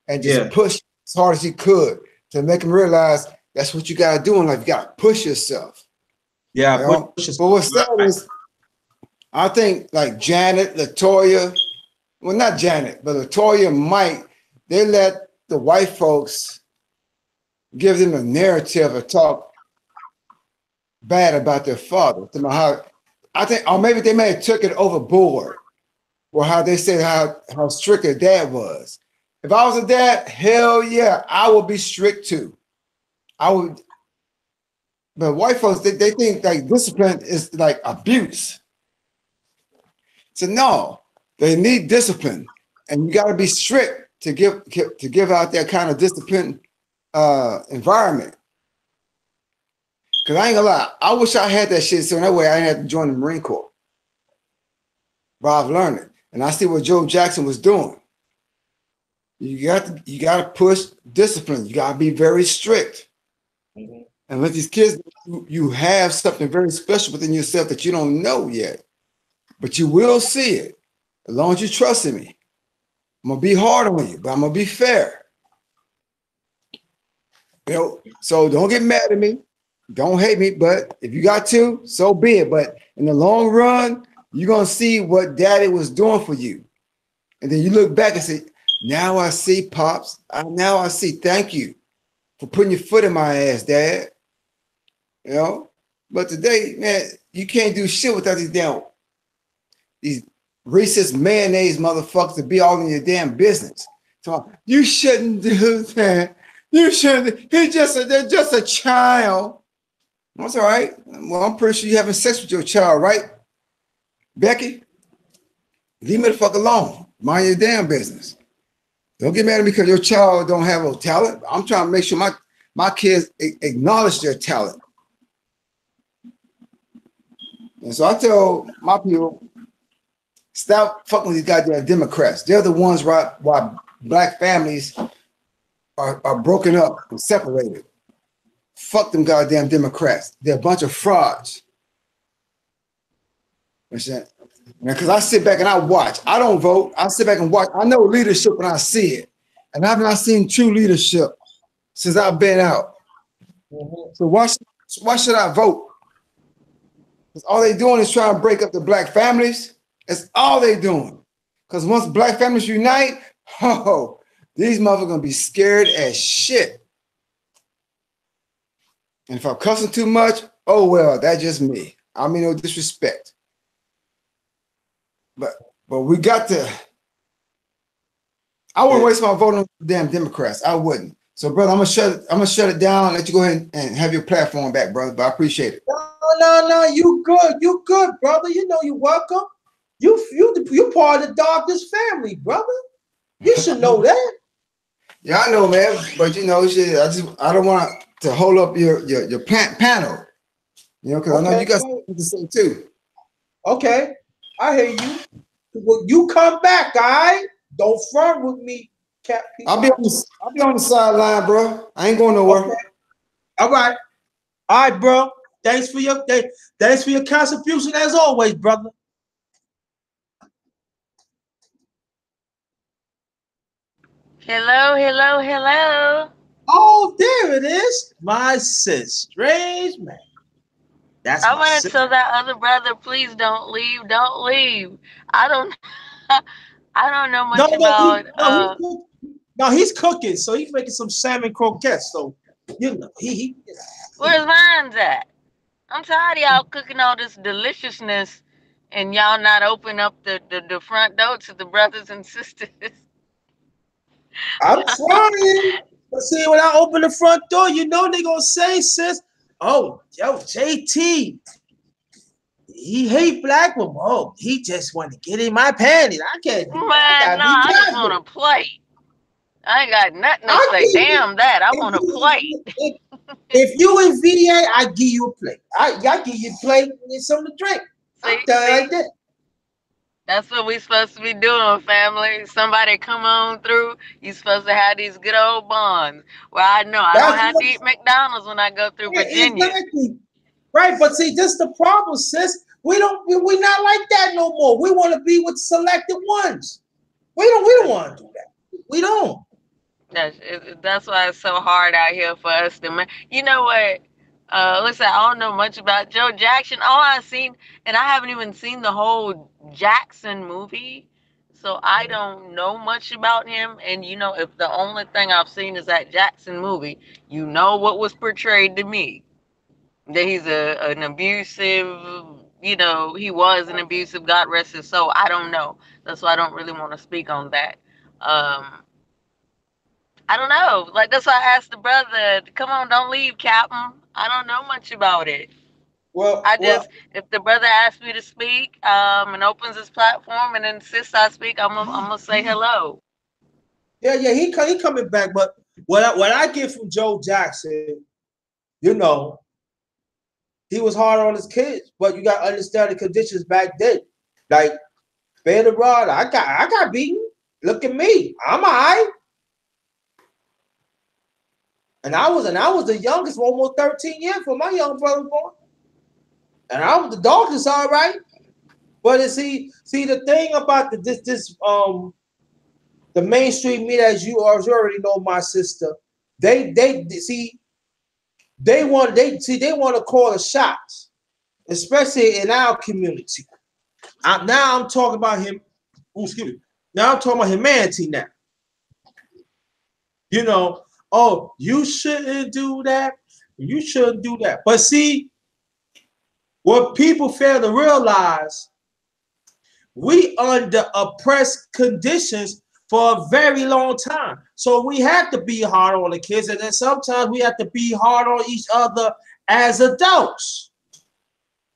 and just pushed as hard as he could to make him realize that's what you got to do in life. You got to push yourself. Yeah. But what's sad is, I think like Janet, LaToya, well, not Janet, but LaToya, Mike, they let the white folks give them a narrative or talk bad about their father. I think, or maybe they may have took it overboard, or how they said how strict their dad was. If I was a dad, hell yeah, I would be strict too. I would But white folks, they think like discipline is like abuse. So no, they need discipline, and you got to be strict to give out that kind of discipline environment. Cause I ain't gonna lie, I wish I had that shit so that way I didn't have to join the Marine Corps. But I've learned it, and I see what Joe Jackson was doing. You got to push discipline. You got to be very strict, and let these kids. You have something very special within yourself that you don't know yet, but you will see it as long as you trust in me. I'm gonna be hard on you, but I'm gonna be fair. You know, so don't get mad at me. Don't hate me, but if you got to, so be it. But in the long run, you're gonna see what daddy was doing for you. And then you look back and say, now I see, Pops. Now I see, thank you for putting your foot in my ass, Dad. You know? But today, man, you can't do shit without these racist mayonnaise motherfuckers to be all in your damn business. So you shouldn't do that. You shouldn't. They're just a child. That's all right. Well, I'm pretty sure you're having sex with your child, right? Becky? Leave me the fuck alone. Mind your damn business. Don't get mad at me because your child don't have a talent. I'm trying to make sure my kids acknowledge their talent. And so I tell my people, stop fucking with these goddamn Democrats. They're the ones why black families are broken up and separated. Fuck them goddamn Democrats. They're a bunch of frauds. Because I sit back and I watch. I don't vote. I sit back and watch. I know leadership when I see it. And I've not seen true leadership since I've been out. So why should I vote? Because all they doing is trying to break up the black families. That's all they doing. Because once black families unite, oh, these motherfuckers gonna be scared as shit. And if I'm cussing too much, oh well, that's just me. I mean no disrespect. But we got to. I wouldn't waste my vote on damn Democrats. I wouldn't. So, brother, I'm gonna shut it down. Let you go ahead and have your platform back, brother. But I appreciate it. No, you good, brother. You know you're welcome. You part of the Darkness family, brother. You should know that. Yeah, I know, man. But you know, shit, I don't want to hold up your panel. You know, because I know you got something to say too. Okay, I hear you. Well, you come back, all right? Don't front with me, Cap. I'll be on the sideline, bro. I ain't going nowhere. Okay. All right, bro. Thanks for your contribution as always, brother. Hello. Oh, there it is. My sis, strange man. That's I want to tell that other brother, please don't leave. Don't leave. I don't know much about. No, he's cooking, so he's making some salmon croquettes. So you know, he Where's mine's at? I'm tired of y'all cooking all this deliciousness, and y'all not open up the front door to the brothers and sisters. I'm trying. But see, when I open the front door, you know they gonna say, sis, oh, yo, JT, he hate black women. Oh, he just want to get in my panties. I can't do that. Man, no, I just want to play. I ain't got nothing to say. Damn that. I want to play. If you in VA, I give you a plate. I give you a plate and something to drink. See, like that. That's what we supposed to be doing, family. Somebody come on through. You supposed to have these good old bonds. Well, I know I don't have to eat McDonald's when I go through Virginia. Exactly. Right, but see, this is the problem, sis. We're not like that no more. We want to be with selected ones. We don't want to do that. We don't. That's why it's so hard out here for us to. You know what? Listen, I don't know much about Joe Jackson. All I've seen, and I haven't even seen the whole Jackson movie, so I don't know much about him. And you know, if the only thing I've seen is that Jackson movie, you know what was portrayed to me, that he's an abusive. You know, he was an abusive. God rest his soul. I don't know. That's why I don't really want to speak on that. I don't know. Like, that's why I asked the brother, come on, don't leave, Captain. I don't know much about it. Well, I well, just, if the brother asks me to speak, and opens his platform and insists I speak, I'm gonna say hello. yeah. He coming back, but what I get from Joe Jackson, you know, he was hard on his kids, but you got to understand the conditions back then. Like Bear the Rod, I got beaten. Look at me, I'm alright. And I was the youngest for almost 13 years for my young brother born. And I was the darkest, all right. But see the thing about the mainstream media, as you already know, my sister, they see they want to call the shots, especially in our community. Now I'm talking about him. Ooh, excuse me. Now I'm talking about humanity now. You know, oh, you shouldn't do that. You shouldn't do that. But see, what people fail to realize, we under oppressed conditions for a very long time. So we have to be hard on the kids, and then sometimes we have to be hard on each other as adults.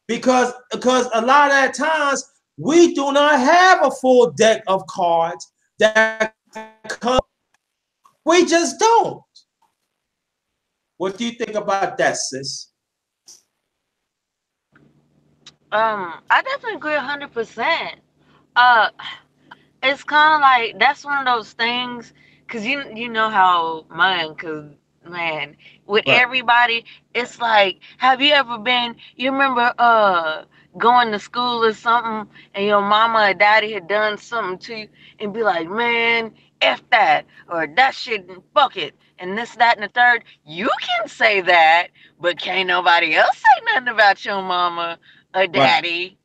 Because a lot of times we do not have a full deck of cards that come. We just don't. What do you think about that, sis? I definitely agree 100%. Uh, it's kind of like that's one of those things, cause you know how mine, cause man, with Right. everybody, it's like, have you ever been? You remember going to school or something, and your mama or daddy had done something to you, and be like, man, f that, or that shit, fuck it, and this, that, and the third. You can say that, but can't nobody else say nothing about your mama or Right. daddy.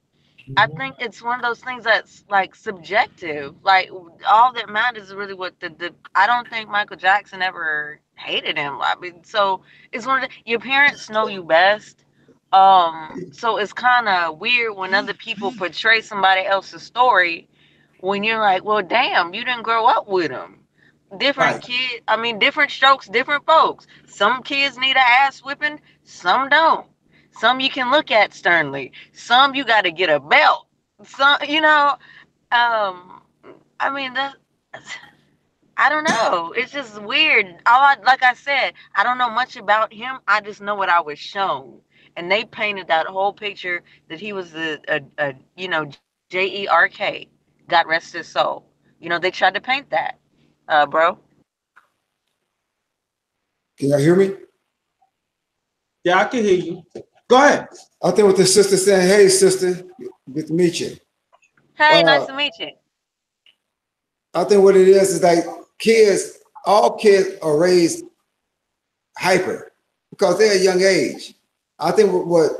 I think it's one of those things that's like subjective. Like all that matters is really what the I don't think Michael Jackson ever hated him. I mean, so it's one of your parents know you best. So it's kind of weird when other people portray somebody else's story when you're like, well, damn, you didn't grow up with him. Different Right. kid, I mean, different strokes, different folks. Some kids need a ass whipping, some don't. Some you can look at sternly. Some you got to get a belt. Some, um, I mean, I don't know. It's just weird. Like I said, I don't know much about him. I just know what I was shown, and they painted that whole picture that he was Jerk. God rest his soul. They tried to paint that, bro. Can y'all hear me? Yeah, I can hear you. Go ahead. I think what the sister saying, hey sister, good to meet you. Hey, nice to meet you. I think what it is like kids, all kids are raised hyper because they're a young age. I think what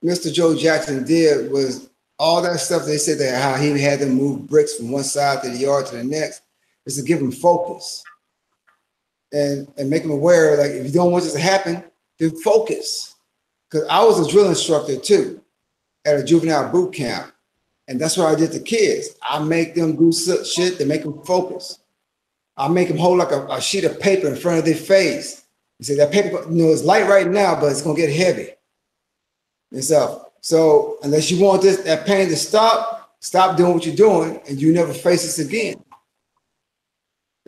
Mr. Joe Jackson did was all that stuff they said that how he had them move bricks from one side of the yard to the next is to give them focus and make them aware, like if you don't want this to happen, then focus. Because I was a drill instructor too at a juvenile boot camp. And that's what I did to kids. I make them do shit to make them focus. I make them hold like a sheet of paper in front of their face. You say that paper, it's light right now, but it's gonna get heavy and stuff. So unless you want that pain to stop doing what you're doing, and you never face this again.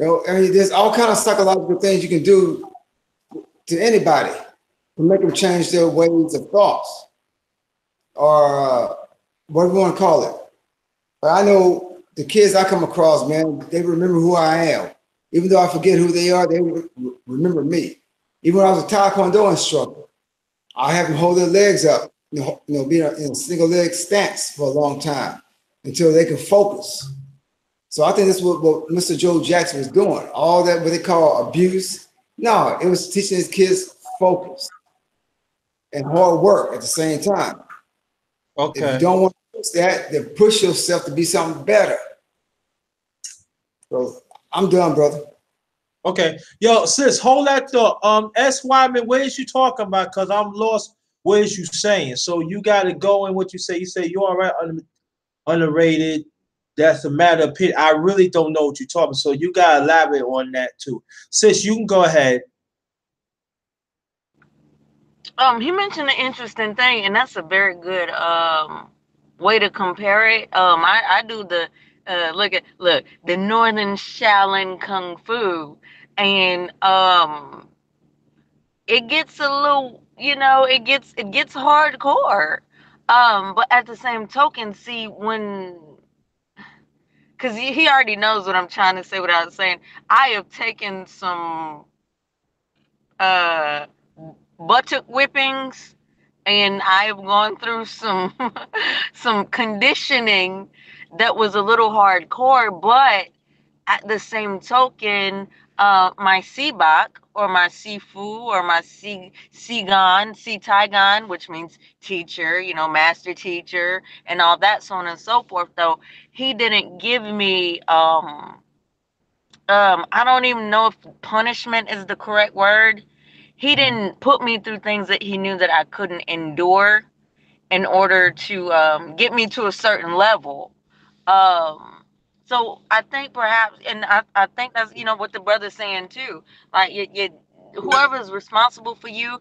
I mean, there's all kind of psychological things you can do to anybody to make them change their ways of thoughts, or what do we want to call it. But I know the kids I come across, man, they remember who I am. Even though I forget who they are, they remember me. Even when I was a Taekwondo instructor, I have them hold their legs up, be in a single leg stance for a long time until they can focus. So I think that's what Mr. Joe Jackson was doing. All that what they call abuse. No, it was teaching his kids focus and hard work at the same time. Okay. If you don't want to fix that, then push yourself to be something better. So I'm done, brother. Okay. Yo, sis, hold that thought. S. Wyman, what is you talking about? Because I'm lost. What is you saying? So you got to go in what you say. You say you're all right, underrated. That's a matter of opinion. I really don't know what you're talking. So you got to elaborate on that too. Sis, you can go ahead. He mentioned an interesting thing, and that's a very good way to compare it. I do the look the Northern Shaolin Kung Fu, and it gets a little, it gets hardcore. But at the same token, see when, because he already knows what I'm trying to say without saying. I have taken some uh buttock whippings, and I've gone through some some conditioning that was a little hardcore, but at the same token, my Sibak or my Sifu or my Sigan, Taigan, which means teacher, master teacher, and all that, so on and so forth, though, he didn't give me, I don't even know if punishment is the correct word. He didn't put me through things that he knew that I couldn't endure in order to get me to a certain level. Um, so I think perhaps, and I think that's what the brother's saying too. Like whoever's responsible for you,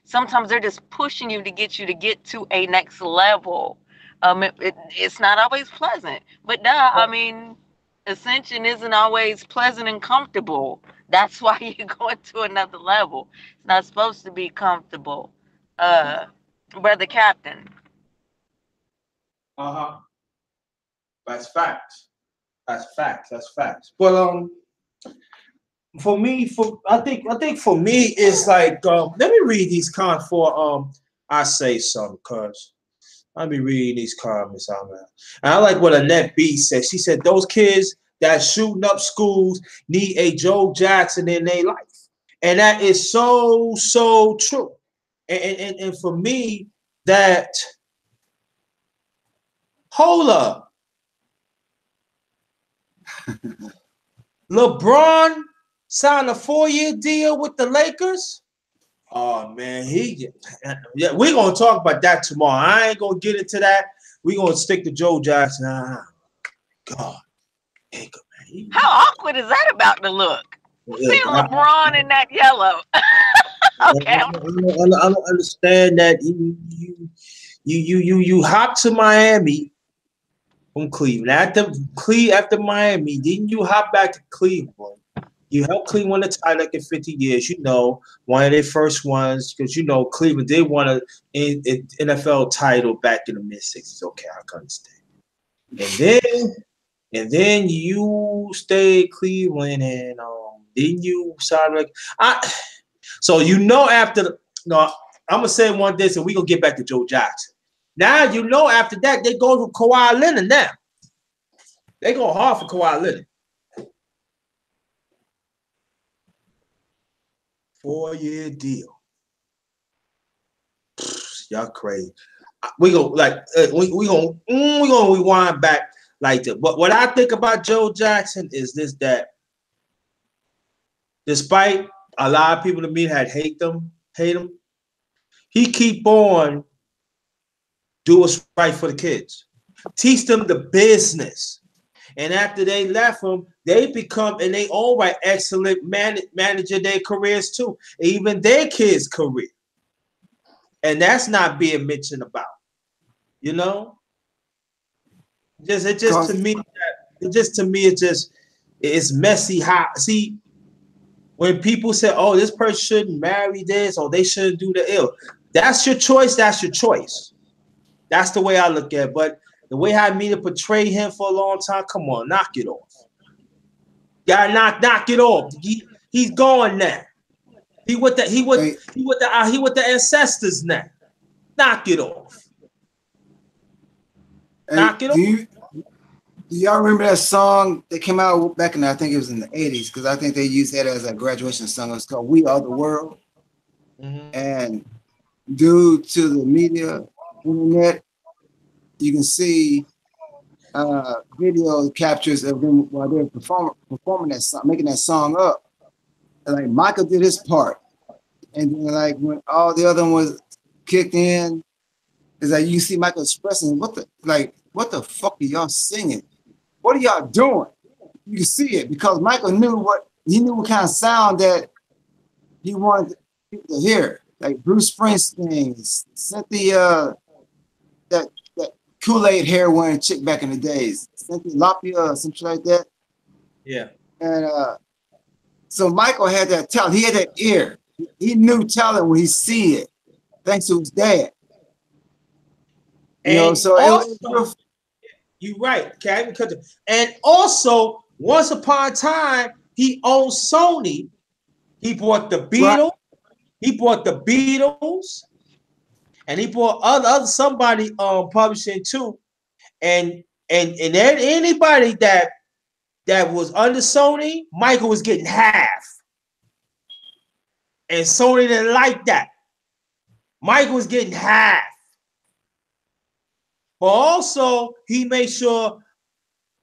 sometimes they're just pushing you to get to a next level. It's not always pleasant, but I mean, ascension isn't always pleasant and comfortable. That's why you're going to another level. It's not supposed to be comfortable, uh, brother Captain. Uh-huh. That's facts. That's facts. That's facts. But for me, I think for me it's like let me read these comments for I say something, cuz I'll be reading these comments out now. And I like what Annette B said. She said those kids that shooting up schools need a Joe Jackson in their life. And that is so true. And for me, that hold up. LeBron signed a 4-year deal with the Lakers. Oh man, yeah, we're gonna talk about that tomorrow. I ain't gonna get into that. We're gonna stick to Joe Jackson. God, man. How awkward is that about to look? See LeBron in that yellow. Okay. I don't understand that you hop to Miami from Cleveland after Miami, then you hop back to Cleveland. You helped Cleveland win the title like in 50 years. One of their first ones, because Cleveland did won an NFL title back in the mid-60s. Okay, I can understand. And then you stay Cleveland, and then you signed like so after I'm gonna say one this, and we gonna get back to Joe Jackson. Now after that they go to Kawhi Leonard. Now they go hard for Kawhi Leonard. 4-year deal. Y'all crazy. We go we gonna rewind back like that. But what I think about Joe Jackson is this: that despite a lot of people to me had hate him, he keep on do what's right for the kids, teach them the business. And after they left him, they become in their own right excellent manager their careers too, even their kids' career. And that's not being mentioned about. It's messy. How see when people say, "Oh, this person shouldn't marry this," or they shouldn't do the ill. That's your choice. That's your choice. That's the way I look at it. But the way I mean to portray him for a long time, come on, knock it off. Gotta knock it off. He's gone now. He with the ancestors now. Knock it off. Knock it off. Do y'all remember that song that came out back in, I think it was in the 80s, because I think they used that as a graduation song. It was called "We Are the World." Mm-hmm. And due to the media, internet, you can see video captures of them while they're performing that song, making that song up. And like Michael did his part, and then like when all the other ones kicked in, is like you see Michael expressing what the fuck are y'all singing? What are y'all doing? You can see it because Michael knew what kind of sound that he wanted people to hear. like Bruce Springsteen, Cynthia, that Kool-Aid hair wearing chick back in the days, Cynthia Lapia or something like that. Yeah. And so Michael had that talent. He had that ear. He knew talent when he see it, thanks to his dad. You know, so also, you're right. Okay, and also once upon a time he owned Sony. He bought the Beatles. Right. He bought the Beatles, and he bought other somebody publishing too. And anybody that was under Sony, Michael was getting half. And Sony didn't like that. Michael was getting half. But also, he made sure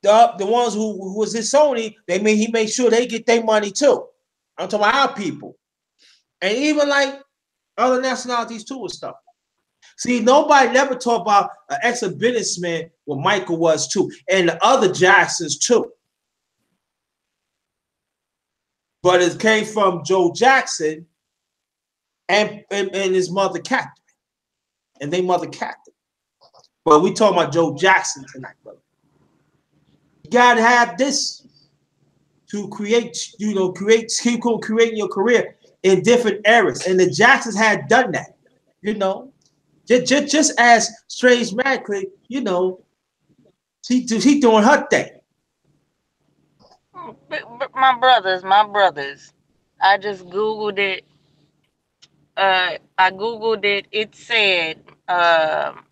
the ones who was in Sony, he made sure they get their money too. I'm talking about our people. And even like other nationalities too and stuff. See, nobody never talked about an exhibitionist what Michael was too, and the other Jacksons too. But it came from Joe Jackson and his mother Catherine. And they mother Catherine. But we talking about Joe Jackson tonight, brother. You gotta have this to create, keep on creating your career in different eras. And the Jacksons had done that, you know. Just as Strange Magically, you know, she doing her thing. But my brothers, I just Googled it. It said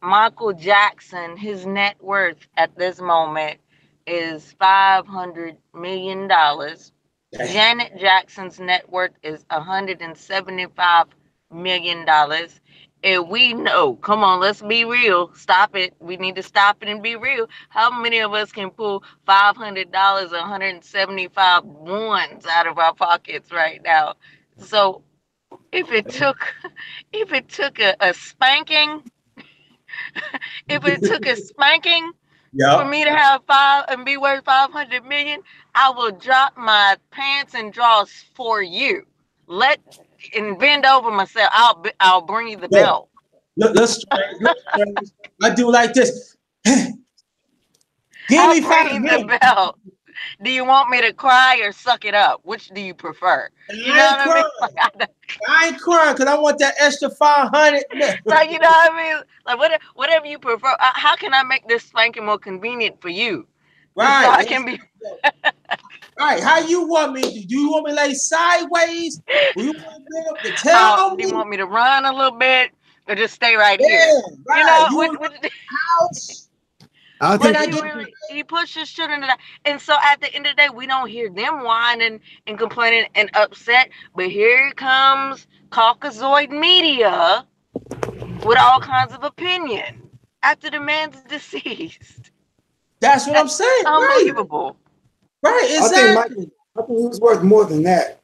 Michael Jackson, his net worth at this moment is $500 million. Janet Jackson's net worth is $175 million. And we know, come on, let's be real. Stop it. We need to stop it and be real. How many of us can pull $500, 175 ones out of our pockets right now? So if it took a spanking, for me to have five and be worth 500 million, I will drop my pants and drawers for you. And bend over myself. I'll bring you the belt. Let's I do like this. Give me the belt. Do you want me to cry or suck it up? Which do you prefer? You know what I mean? I ain't crying because I want that extra 500. Like, you know what I mean? Like whatever you prefer. How can I make this spanking more convenient for you? Right. So I can be. Right, how you want me to? Do you want me to lay sideways? Do you want me to tell me? Do you want me to run a little bit or just stay right here? Right. You know, house. He pushes shit into that. And so at the end of the day, we don't hear them whining and complaining and upset. But here comes Caucasoid media with all kinds of opinion after the man's deceased. That's what I'm saying. Unbelievable. Right, exactly. I think he was worth more than that.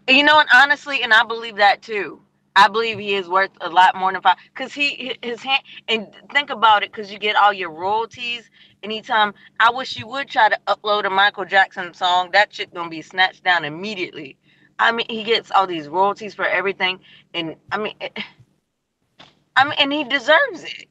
You know, and honestly, and I believe that too. I believe he is worth a lot more than $5. Because his hand, and think about it, because you get all your royalties anytime. I wish you would try to upload a Michael Jackson song. That shit gonna be snatched down immediately. I mean, he gets all these royalties for everything, and and he deserves it.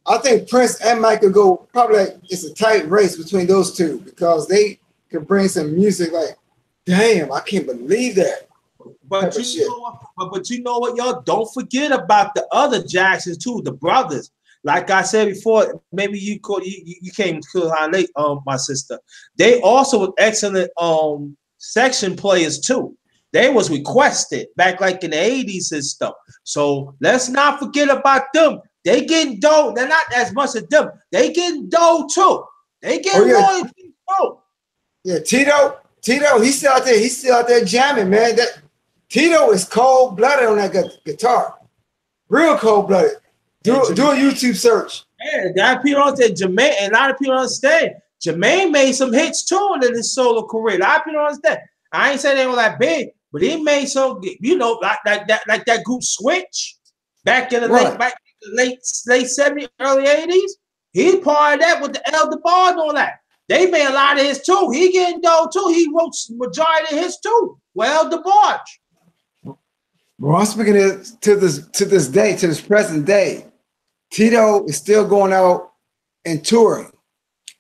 I think Prince and Michael go probably like it's a tight race between those two because they could bring some music like, damn, I can't believe that. But you know what, y'all don't forget about the other Jacksons too, the brothers. Like I said before, maybe you came to late, my sister. They also were excellent section players too. They was requested back like in the 80s and stuff. So let's not forget about them. They getting dough. They're not as much as them. They getting dough too. They getting royalties too. Yeah, Tito, he's still out there. He's still out there jamming, man. That Tito is cold-blooded on that guitar. Real cold-blooded. Do a YouTube search. Yeah, a lot of people don't understand. Jermaine, and a lot of people don't understand. Jermaine made some hits too in his solo career. A lot of people don't understand. I ain't saying they were that big, but he made some, you know, like that group Switch back in the late 70s, early 80s. He's part of that with the Elder Bard and all that. They made a lot of his too. He getting dough too. He wrote majority of his too. Well, DeBarge. Well, I'm speaking to this day, to this present day. Tito is still going out and touring.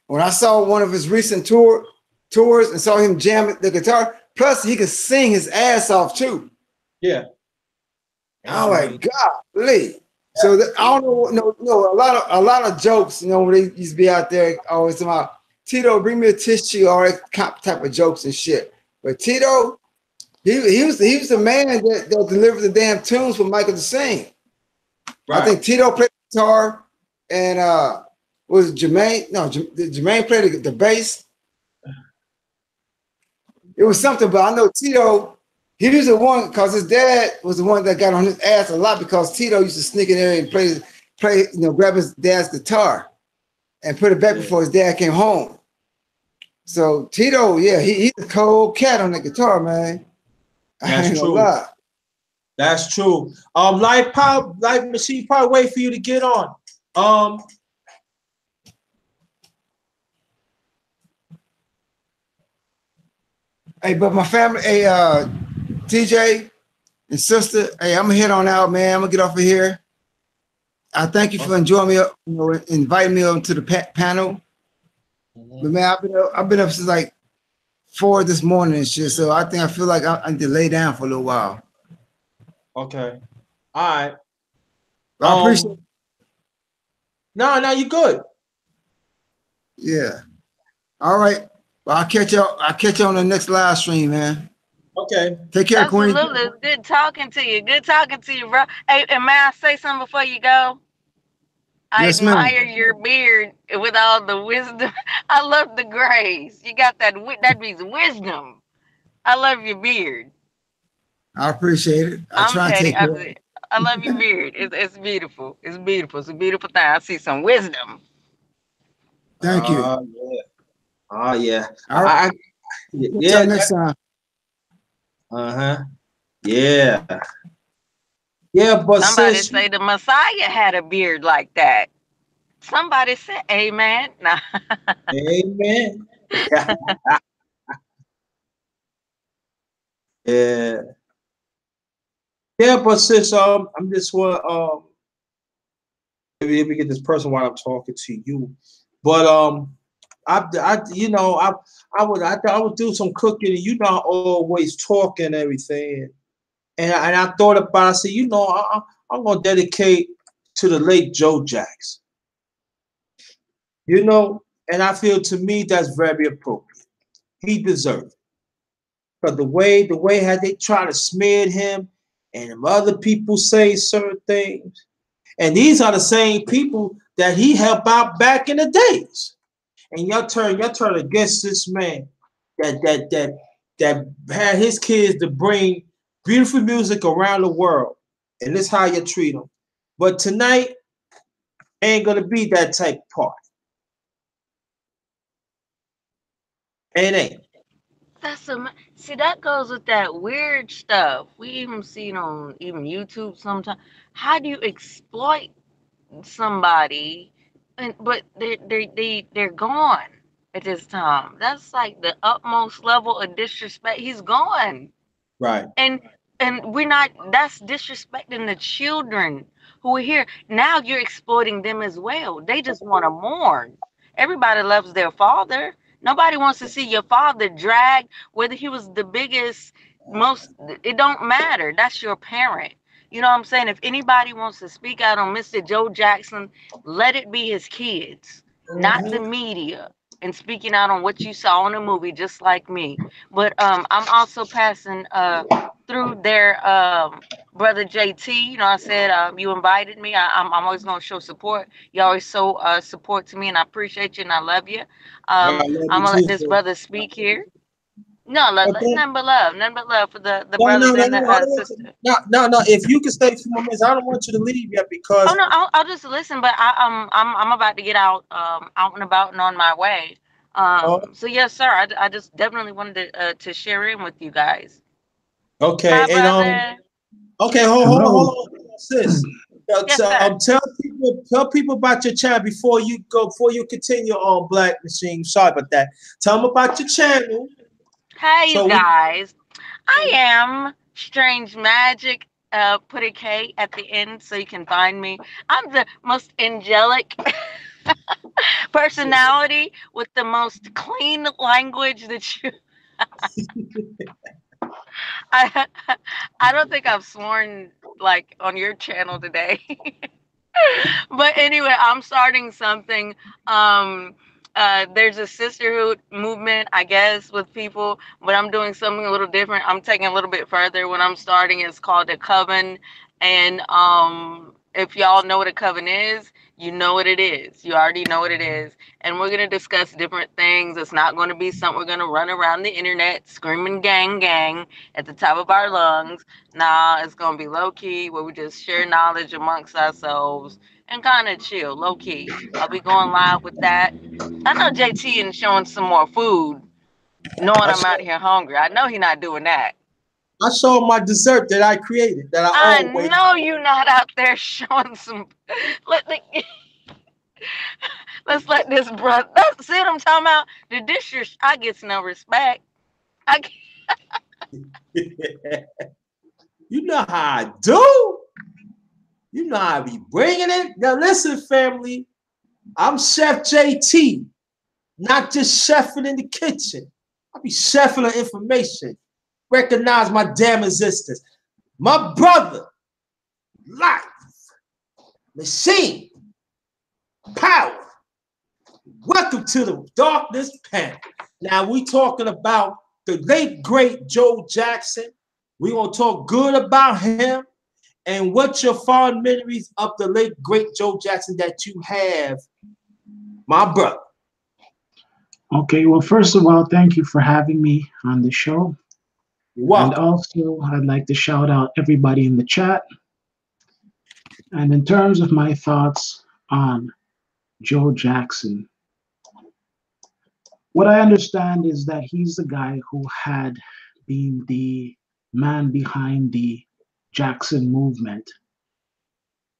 When I saw one of his recent tours and saw him jam the guitar, plus he could sing his ass off too. Yeah. I'm like, golly. So I don't know, no, a lot of jokes, you know, when they used to be out there always talking about Tito, bring me a tissue, all that type of jokes and shit. But Tito, he was the man that delivered the damn tunes for Michael to sing. Right. I think Tito played the guitar and was Jermaine? No, Jermaine played the bass. It was something, but I know Tito, he was the one because his dad was the one that got on his ass a lot because Tito used to sneak in there and play, you know, grab his dad's guitar and put it back before his dad came home. So Tito, yeah, he's a cold cat on the guitar, man. That's true. That's true. Light Machine probably wait for you to get on. Hey, but my family, hey, TJ and sister, hey, I'm gonna head on out, man. I'm gonna get off of here. I thank you for enjoying me, inviting me onto the panel. But man, I've been up since like 4 this morning and shit. So I feel like I need to lay down for a little while. Okay. All right. I appreciate it. No, you good. Yeah. All right. Well, I'll catch you on the next live stream, man. Okay. Take care, Queen. Absolutely. Good talking to you. Good talking to you, bro. Hey, and may I say something before you go? I admire your beard with all the wisdom. I love the grays. You got that means wisdom. I love your beard. I appreciate it. I try to take care. I love your beard. It's beautiful. It's beautiful. It's a beautiful thing. I see some wisdom. Thank you. Yeah. Oh yeah. All right. Yeah. Next time. Yeah. Yeah, but somebody say the Messiah had a beard like that. Somebody said, "Amen." Nah. Amen. Yeah. Yeah, but sis, I'm just want maybe we get this person while I'm talking to you, but I would do some cooking, and you know, I always talk and everything, and I thought about it, I said, you know, I'm gonna dedicate to the late Joe Jackson, you know, and I feel to me that's very appropriate. He deserved it, but the way how they try to smear him, and other people say certain things, and these are the same people that he helped out back in the days. And y'all turn against this man that had his kids to bring beautiful music around the world, and this how you treat them. But tonight ain't gonna be that type of party. Ain't. See, that goes with that weird stuff. We even see it on even YouTube sometimes. How do you exploit somebody, but they're gone at this time? That's like the utmost level of disrespect. He's gone. Right. And we're not. That's disrespecting the children who are here. Now you're exploiting them as well. They just want to mourn. Everybody loves their father. Nobody wants to see your father dragged, whether he was the biggest, it don't matter. That's your parent. You know what I'm saying? If anybody wants to speak out on Mr. Joe Jackson, let it be his kids, not the media, and speaking out on what you saw in the movie, just like me. But I'm also passing through their brother JT. You know, I said you invited me. I'm always going to show support. You always show support to me, and I appreciate you, and I love you. I'm going to let this brother speak here. No, nothing but love for the brothers and the sister. No. If you can stay a few more minutes, I don't want you to leave yet because. Oh no, I'll just listen. But I'm about to get out and about and on my way. So yes, sir. I just definitely wanted to share in with you guys. Okay, Hi, and brother. okay, hold on, sis. Yes, sir. Tell people about your channel before you go, before you continue on Black Machine. Sorry about that. Tell them about your channel. Hey, you So we guys. I am Strange Magic. Put a K at the end so you can find me. I'm the most angelic personality with the most clean language that you. I, I don't think I've sworn like on your channel today. But anyway, I'm starting something. Um, there's a sisterhood movement, I guess, with people, but I'm doing something a little different. I'm taking a little bit further. What I'm starting is called a coven, and if y'all know what a coven is, you know what it is. You already know what it is, and we're gonna discuss different things. It's not going to be something we're gonna run around the internet screaming "gang, gang" at the top of our lungs. Nah, it's gonna be low key where we just share knowledge amongst ourselves and kind of chill, low key. I'll be going live with that. I know JT and showing some more food, knowing I I'm out show, here hungry. I know he not doing that. I show my dessert that I created that I I always. know you not out there showing some. Let the, let's let this brother. See what I'm talking about? The dish, I gets no respect. I You know how I do. You know how I be bringing it. Now listen, family. I'm Chef JT, not just chefing in the kitchen. I be chefing on information. Recognize my damn existence. My brother, life, machine, power. Welcome to the Darkness Panel. Now we talking about the late great Joe Jackson. We gonna talk good about him and what's your fond memories of the late great Joe Jackson that you have, my brother. Okay, well, first of all, thank you for having me on the show. You're And welcome. also, I'd like to shout out everybody in the chat. And in terms of my thoughts on Joe Jackson, what I understand is that he's the guy who had been the man behind the Jackson movement.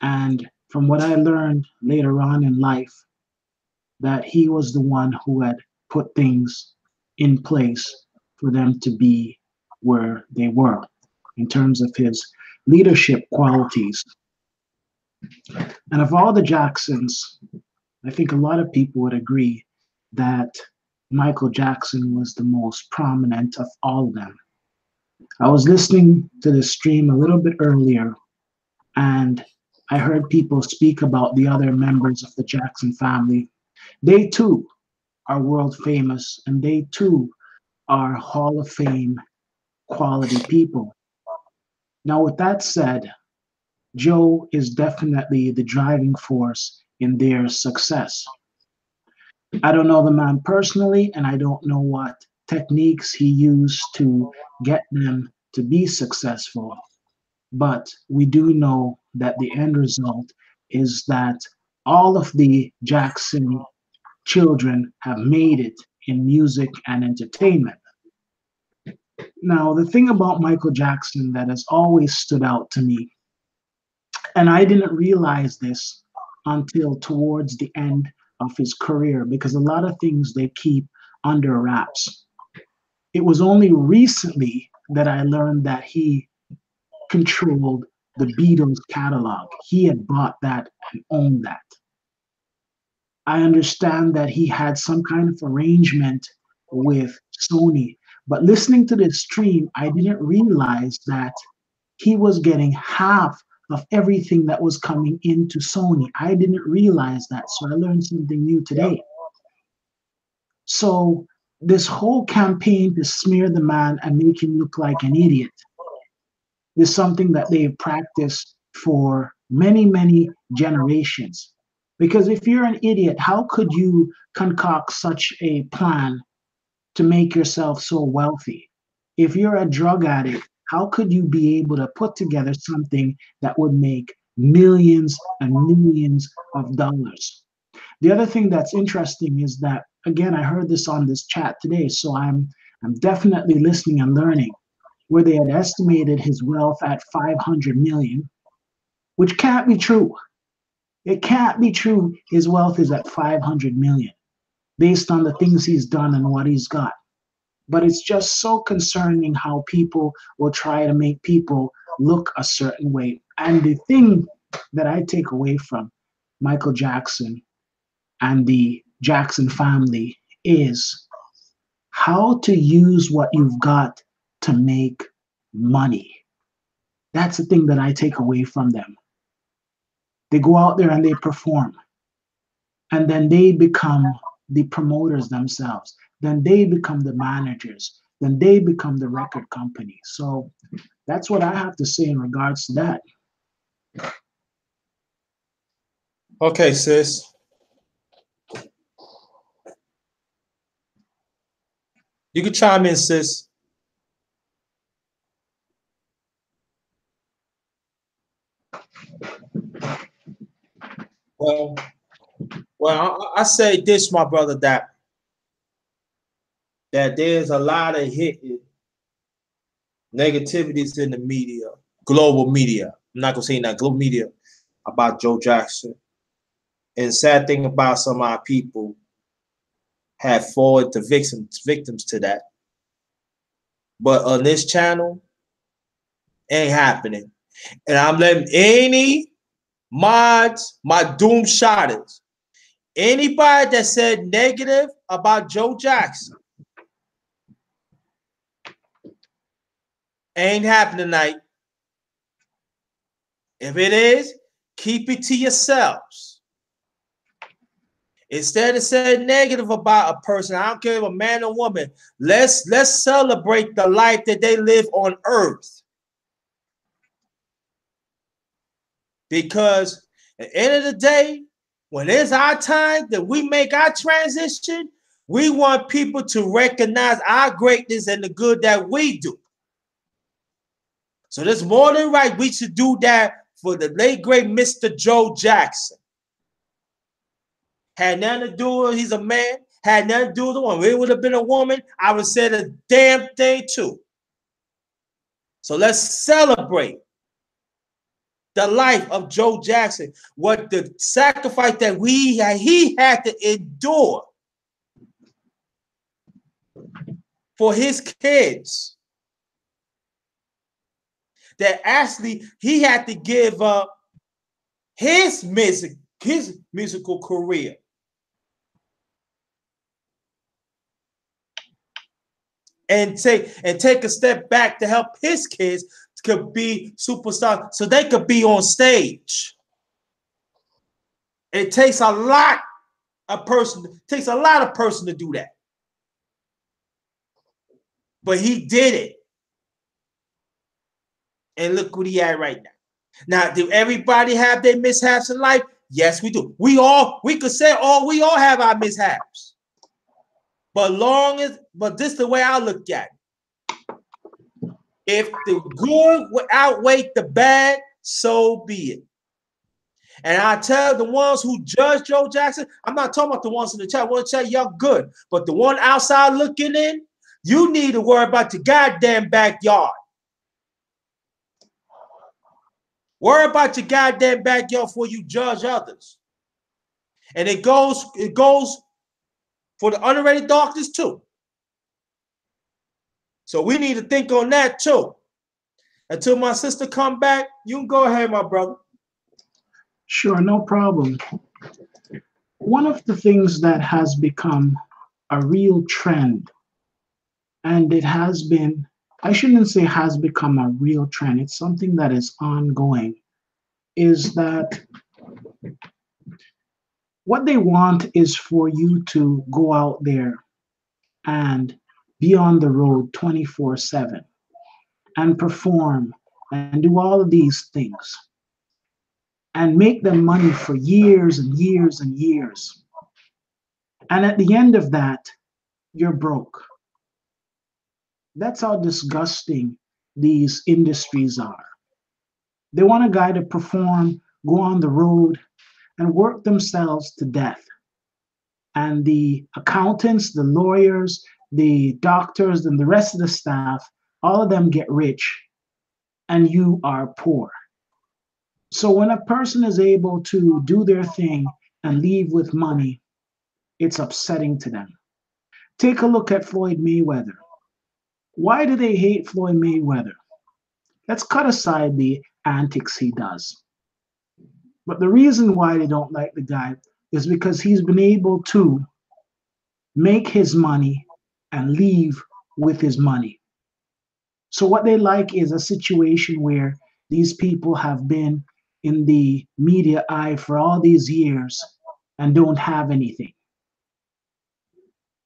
And from what I learned later on in life, that he was the one who had put things in place for them to be where they were in terms of his leadership qualities. And of all the Jacksons, I think a lot of people would agree that Michael Jackson was the most prominent of all of them. I was listening to the stream a little bit earlier, and I heard people speak about the other members of the Jackson family. They too are world famous, and they too are Hall of Fame quality people. Now, with that said, Joe is definitely the driving force in their success. I don't know the man personally, and I don't know what techniques he used to get them to be successful. But we do know that the end result is that all of the Jackson children have made it in music and entertainment. Now, the thing about Michael Jackson that has always stood out to me, and I didn't realize this until towards the end of his career, because a lot of things they keep under wraps. It was only recently that I learned that he controlled the Beatles catalog. He had bought that and owned that. I understand that he had some kind of arrangement with Sony, but listening to this stream, I didn't realize that he was getting half of everything that was coming into Sony. I didn't realize that, so I learned something new today. So this whole campaign to smear the man and make him look like an idiot is something that they've practiced for many, many generations. Because if you're an idiot, how could you concoct such a plan to make yourself so wealthy? If you're a drug addict, how could you be able to put together something that would make millions and millions of dollars? The other thing that's interesting is that, again, I heard this on this chat today, so I'm definitely listening and learning, where they had estimated his wealth at 500 million. which can't be true. It can't be true. His wealth is at 500 million based on the things he's done and what he's got. But it's just so concerning how people will try to make people look a certain way. And the thing that I take away from Michael Jackson and the Jackson family is how to use what you've got to make money. That's the thing that I take away from them. They go out there and they perform, and then they become the promoters themselves. Then they become the managers. Then they become the record company. So that's what I have to say in regards to that. Okay, sis. You can chime in, sis. Well, I say this, my brother, that there's a lot of hidden negativities in the media, global media. I'm not gonna say that global media about Joe Jackson. And sad thing about some of our people have fallen to victims to that. But on this channel, ain't happening. And I'm letting any mods, my doom shotters, anybody that said negative about Joe Jackson, ain't happening tonight. If it is, keep it to yourselves. Instead of saying negative about a person, I don't care if a man or woman, let's celebrate the life that they live on earth. Because at the end of the day, when it's our time that we make our transition, we want people to recognize our greatness and the good that we do. So there's more than right we should do that for the late great Mr. Joe Jackson. Had nothing to do with he's a man, had nothing to do with the woman. If it would have been a woman, I would say the damn thing too. So let's celebrate the life of Joe Jackson, what the sacrifice that he had to endure for his kids. That actually he had to give up his musical career. And take a step back to help his kids could be superstars so they could be on stage. It takes a lot of person to do that. But he did it. And look what he had right now. Now, do everybody have their mishaps in life? Yes, we do. We could say, we all have our mishaps. But this is the way I look at it. If the good would outweigh the bad, so be it. And I tell the ones who judge Joe Jackson, I'm not talking about the ones in the chat. I want to tell y'all good. But the one outside looking in, you need to worry about your goddamn backyard. Worry about your goddamn backyard before you judge others. And it goes for the underrated darkness too. So we need to think on that too. Until my sister come back, you can go ahead, my brother. Sure, no problem. One of the things that has become a real trend, and it has been, I shouldn't say has become a real trend, it's something that is ongoing, is that what they want is for you to go out there and be on the road 24/7 and perform and do all of these things and make them money for years and years and years. And at the end of that, you're broke. That's how disgusting these industries are. They want a guy to perform, go on the road, and work themselves to death. And the accountants, the lawyers, the doctors, and the rest of the staff, all of them get rich, and you are poor. So when a person is able to do their thing and leave with money, it's upsetting to them. Take a look at Floyd Mayweather. Why do they hate Floyd Mayweather? Let's cut aside the antics he does. But the reason why they don't like the guy is because he's been able to make his money and leave with his money. So what they like is a situation where these people have been in the media eye for all these years and don't have anything.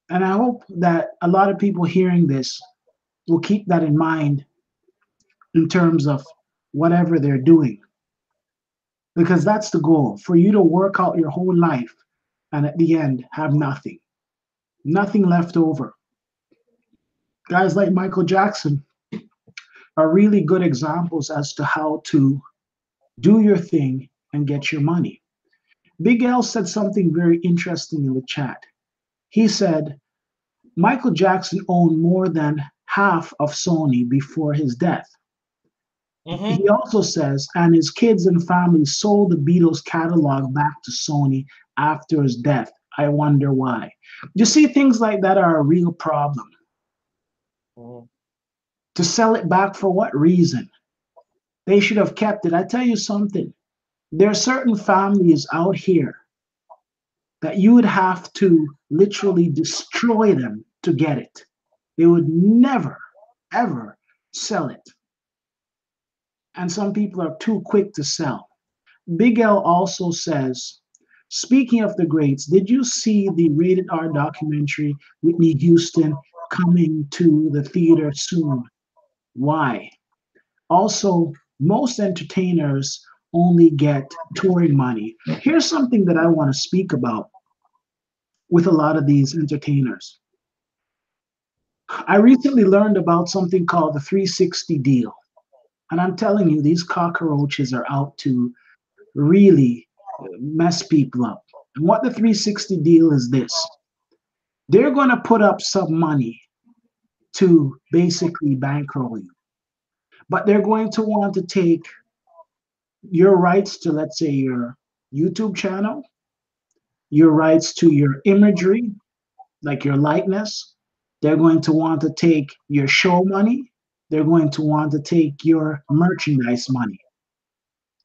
And I hope that a lot of people hearing this will keep that in mind in terms of whatever they're doing, because that's the goal, for you to work out your whole life and at the end have nothing, nothing left over. Guys like Michael Jackson are really good examples as to how to do your thing and get your money. Big L said something very interesting in the chat. He said Michael Jackson owned more than half of Sony before his death. Mm-hmm. He also says, and his kids and family sold the Beatles catalog back to Sony after his death. I wonder why. You see, things like that are a real problem. Mm-hmm. To sell it back for what reason? They should have kept it. I tell you something, there are certain families out here that you would have to literally destroy them to get it. They would never, ever sell it. And some people are too quick to sell. Big L also says, speaking of the greats, did you see the rated R documentary Whitney Houston coming to the theater soon? Why? Also, most entertainers only get touring money. Here's something that I want to speak about with a lot of these entertainers. I recently learned about something called the 360 deal. And I'm telling you, these cockroaches are out to really mess people up. And what the 360 deal is this: they're going to put up some money to basically bankroll you, but they're going to want to take your rights to, let's say, your YouTube channel, your rights to your imagery, like your likeness. They're going to want to take your show money. They're going to want to take your merchandise money.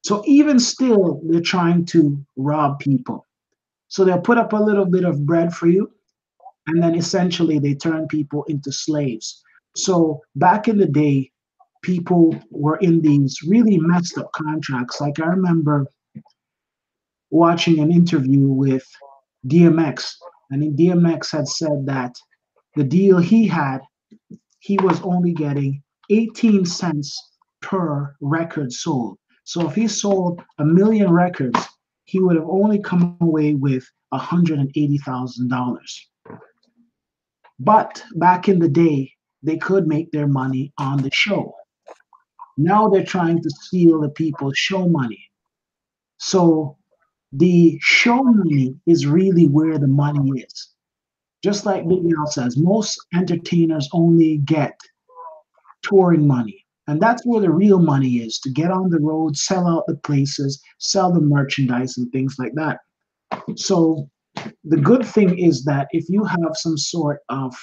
So even still, they're trying to rob people. So they'll put up a little bit of bread for you, and then essentially they turn people into slaves. So back in the day, people were in these really messed up contracts. Like I remember watching an interview with DMX, and DMX had said that the deal he had, he was only getting 18 cents per record sold. So if he sold a million records, he would have only come away with $180,000. But back in the day, they could make their money on the show. Now they're trying to steal the people's show money. So the show money is really where the money is. Just like Big Al says, most entertainers only get touring money. And that's where the real money is, to get on the road, sell out the places, sell the merchandise and things like that. So the good thing is that if you have some sort of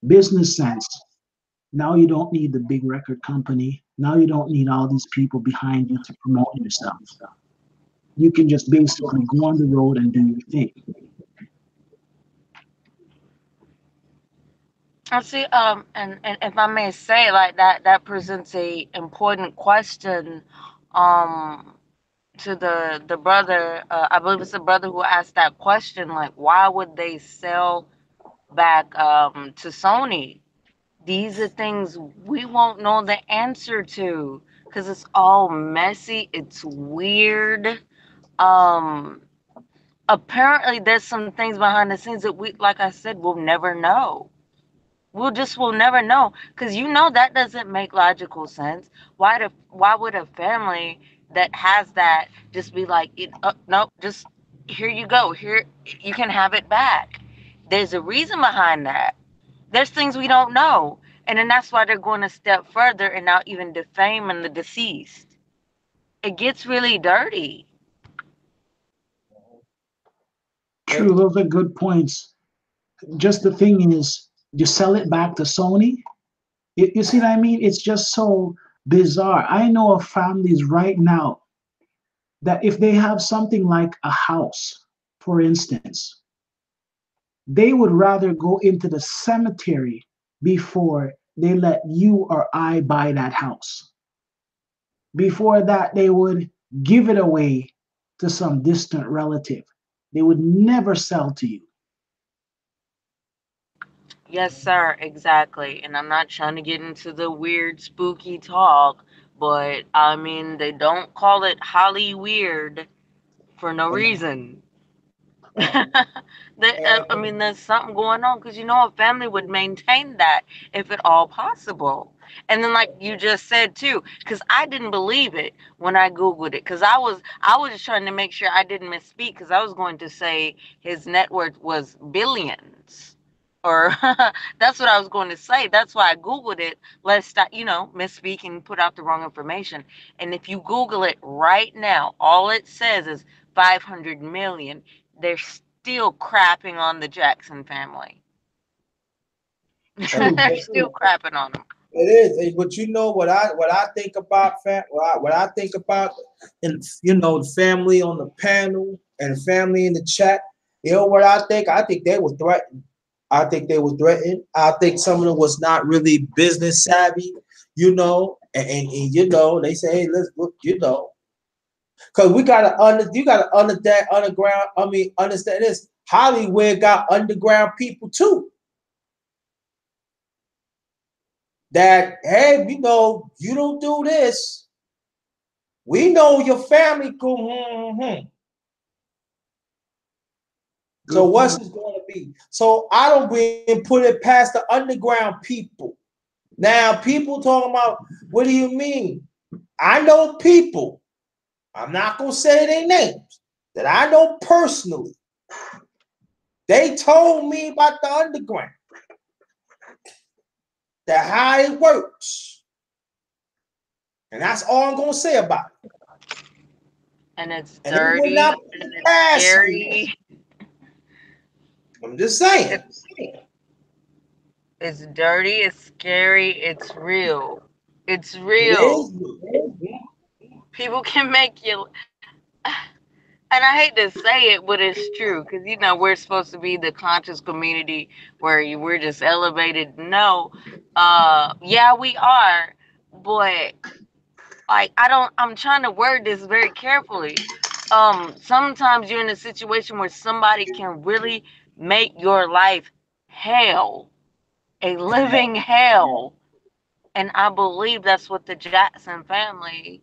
business sense, now you don't need the big record company. Now you don't need all these people behind you to promote yourself. You can just basically go on the road and do your thing. I see, and if I may say, like that presents a important question, um, to the brother. I believe it's the brother who asked that question. Like, why would they sell back to Sony? These are things we won't know the answer to because it's all messy. It's weird. Um, Apparently, there's some things behind the scenes that we, like I said, we'll never know. We'll never know because that doesn't make logical sense. Why would a family that has that just be like, nope, just here you go, here you can have it back? There's a reason behind that. There's things we don't know, and then that's why they're going a step further and not even defaming the deceased. it gets really dirty. True, those are good points. Just the thing is, you sell it back to Sony. You see what I mean? It's just so bizarre. I know of families right now that if they have something like a house, for instance, they would rather go into the cemetery before they let you or I buy that house. Before that, they would give it away to some distant relative. They would never sell to you. Yes, sir, exactly. And I'm not trying to get into the weird, spooky talk, but I mean, they don't call it Holly Weird for no And, reason. right. I mean, there's something going on because you know a family would maintain that if at all possible. And then, like you just said too, because I didn't believe it when I googled it, because I was just trying to make sure I didn't misspeak, because I was going to say his net worth was billions, or that's what I was going to say. That's why I googled it. Let's stop, misspeak and put out the wrong information. And if you Google it right now, all it says is 500 million. They're still crapping on the Jackson family. And True. They're still crapping on them. it is, but you know what I think about what I think about, and the family on the panel and the family in the chat. You know what I think? I think they were threatened. I think they were threatened. I think some of them was not really business savvy, and they say, hey, let's look, because you gotta understand underground. I mean, understand this. Hollywood got underground people too. That, hey, you don't do this. We know your family go. So Good what's point. it going to be? So I don't even put it past the underground people. Now people talking about, what do you mean? I know people. I'm not gonna say their names that I know personally. They told me about the underground, that how it works, and that's all I'm gonna say about it. And it's And it will not dirty be and it's past me. scary. I'm just saying. It's it's dirty, it's scary, it's real. It's It real. is. People can make you, and I hate to say it, but it's true, because we're supposed to be the conscious community where we're just elevated. No, yeah, we are, but like I'm trying to word this very carefully. Sometimes you're in a situation where somebody can really make your life hell, a living hell, and I believe that's what the Jackson family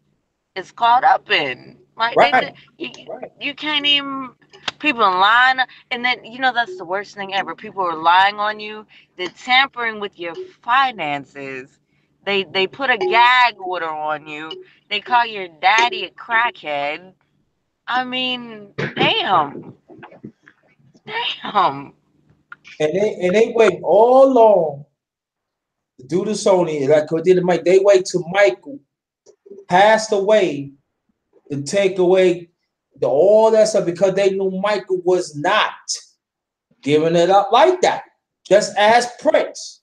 is caught up in. Like Right. you, you can't even, people lying, and then that's the worst thing ever. People are lying on you. They're tampering with your finances. They put a gag order on you. They call your daddy a crackhead. I mean, damn, damn. And they wait all along to do the Sony, like what did it Mike. They wait till Michael passed away to take away all that stuff, because they knew Michael was not giving it up like that. Just as Prince.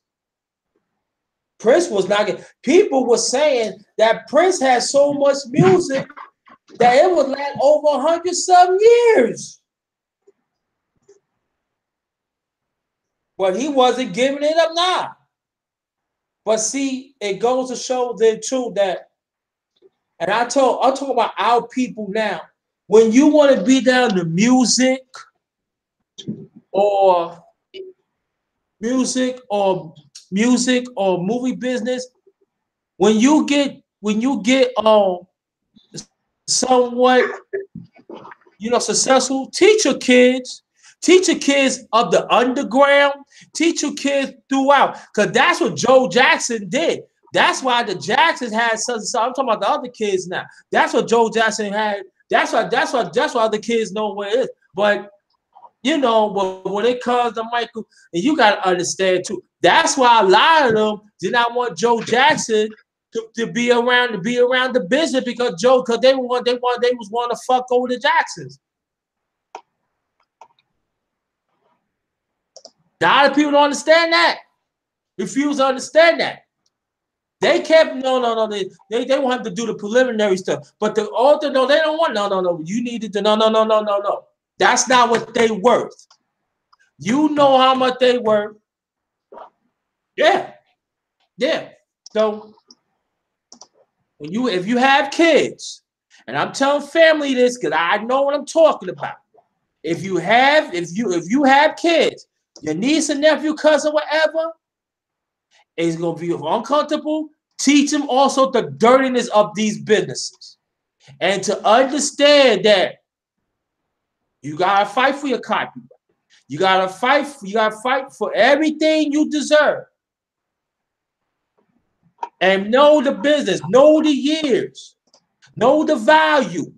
Prince was not getting, people were saying that Prince had so much music that it would last over 100-some years. But he wasn't giving it up now. But see, it goes to show the truth that, and I'm talking about our people now. When you want to be down to or music or movie business, when you get somewhat successful, teach your kids of the underground, teach your kids throughout, because that's what Joe Jackson did. That's why the Jacksons had such. I'm talking about the other kids now. That's what Joe Jackson had. That's why other kids know where it is. But when it comes to Michael, and you gotta understand too, that's why a lot of them did not want Joe Jackson to be around the business because they was want to fuck over the Jacksons. A lot of people don't understand that. Refuse to understand that. They kept no. They want to do the preliminary stuff, but the author no, they don't want no. You needed to no. That's not what they worth. You know how much they worth. Yeah. So if you have kids, and I'm telling family this because I know what I'm talking about. If you have kids, your niece and nephew, cousin, whatever, it's gonna be uncomfortable. Teach them also the dirtiness of these businesses, and to understand that you gotta fight for your copyright. You gotta fight for everything you deserve. And know the business, know the years, know the value,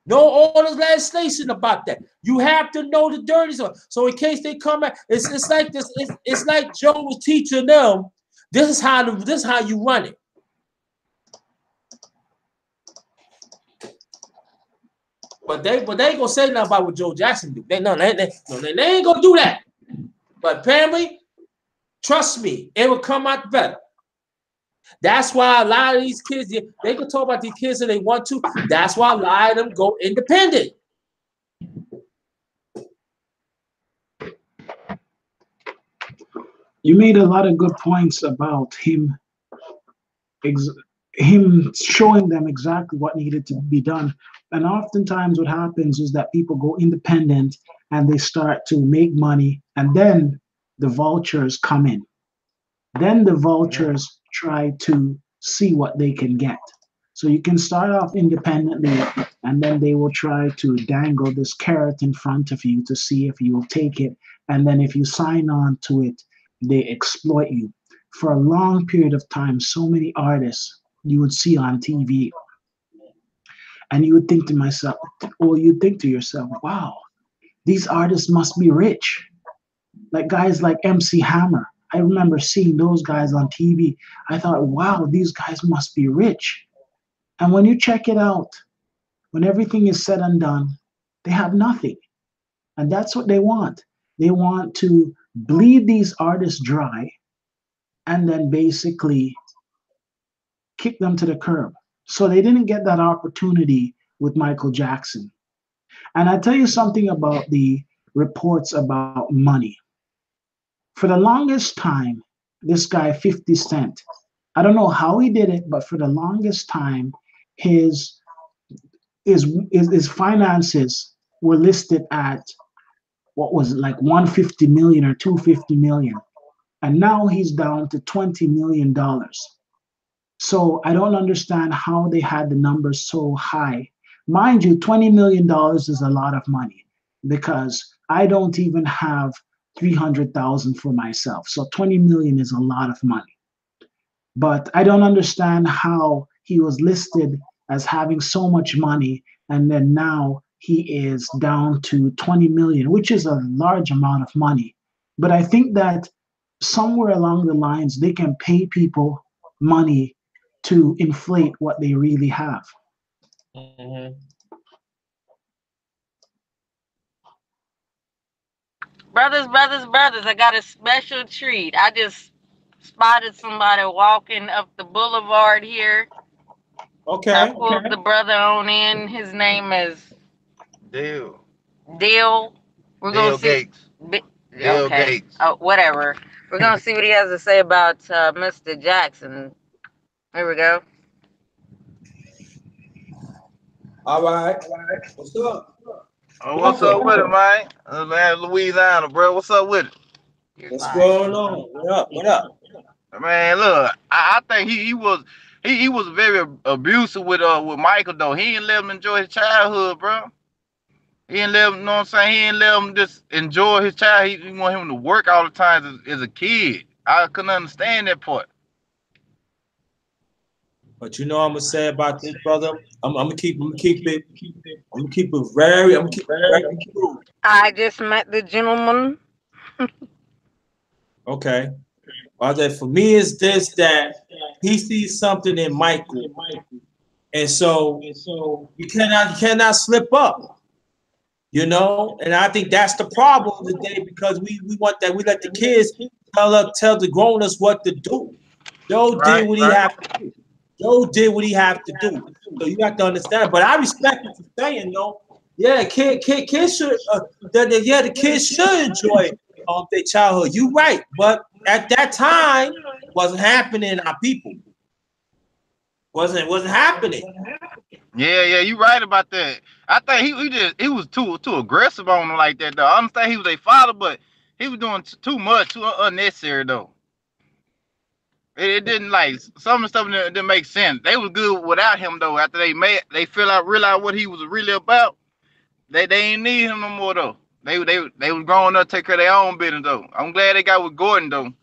know all the legislation about that. You have to know the dirty stuff. So in case they come back, it's like this. It's like Joe was teaching them. This is how you run it. But they ain't gonna say nothing about what Joe Jackson do. They ain't gonna do that. But family, trust me, it will come out better. That's why a lot of these kids, they can talk about these kids if they want to. That's why a lot of them go independent. You made a lot of good points about him showing them exactly what needed to be done. And oftentimes what happens is that people go independent and they start to make money, and then the vultures come in. Then the vultures try to see what they can get. So you can start off independently, and then they will try to dangle this carrot in front of you to see if you will take it. And then if you sign on to it, they exploit you. For a long period of time, so many artists you would see on TV, and you would think to yourself, wow, these artists must be rich. Like guys like MC Hammer. I remember seeing those guys on TV. I thought, wow, these guys must be rich. And when you check it out, when everything is said and done, they have nothing. And that's what they want. They want to bleed these artists dry and then basically kick them to the curb. So they didn't get that opportunity with Michael Jackson. And I tell you something about the reports about money. For the longest time, this guy, 50 Cent, I don't know how he did it, but for the longest time, his finances were listed at what was it, like 150 million or 250 million. And now he's down to $20 million. So I don't understand how they had the numbers so high. Mind you, $20 million is a lot of money because I don't even have 300,000 for myself. So 20 million is a lot of money. But I don't understand how he was listed as having so much money, and then now he is down to 20 million, which is a large amount of money. But I think that somewhere along the lines, they can pay people money to inflate what they really have. Mm-hmm. Brothers, I got a special treat. I just spotted somebody walking up the boulevard here. Okay. I pulled the brother on in. His name is Dale. We're gonna see. Gates. Dale Gates. Oh, whatever. We're gonna see what he has to say about Mr. Jackson. Here we go. All right. What's up? Oh, what's up with it, man? Man, Louisiana, bro. What's up with it? What's going on? What up? Man, look, I think he was very abusive with Michael though. He didn't let him enjoy his childhood, bro. He didn't let him, you know what I'm saying? He didn't let him just enjoy his child. He wanted him to work all the time as a kid. I couldn't understand that part. But you know what I'm gonna say about this, brother? I'm gonna keep it very true. I just met the gentleman. Okay. Well, that for me is this, that he sees something in Michael, and so you cannot slip up, you know. And I think that's the problem today, because we want that, we let the kids tell the grown-ups what to do. Joe did what he had to do. Joe did what he had to do. So you have to understand. But I respect what you're saying, though. Yeah, kids should. The kids should enjoy their childhood. You right, but at that time, wasn't happening in our people. Wasn't happening. Yeah, you right about that. I think he was too aggressive on him like that though. I understand he was a father, but he was doing too much, too unnecessary though. It didn't, like, some of the stuff didn't make sense. They was good without him though. After they realized what he was really about. They ain't need him no more though. They was growing up, take care of their own business though. I'm glad they got with Gordon though.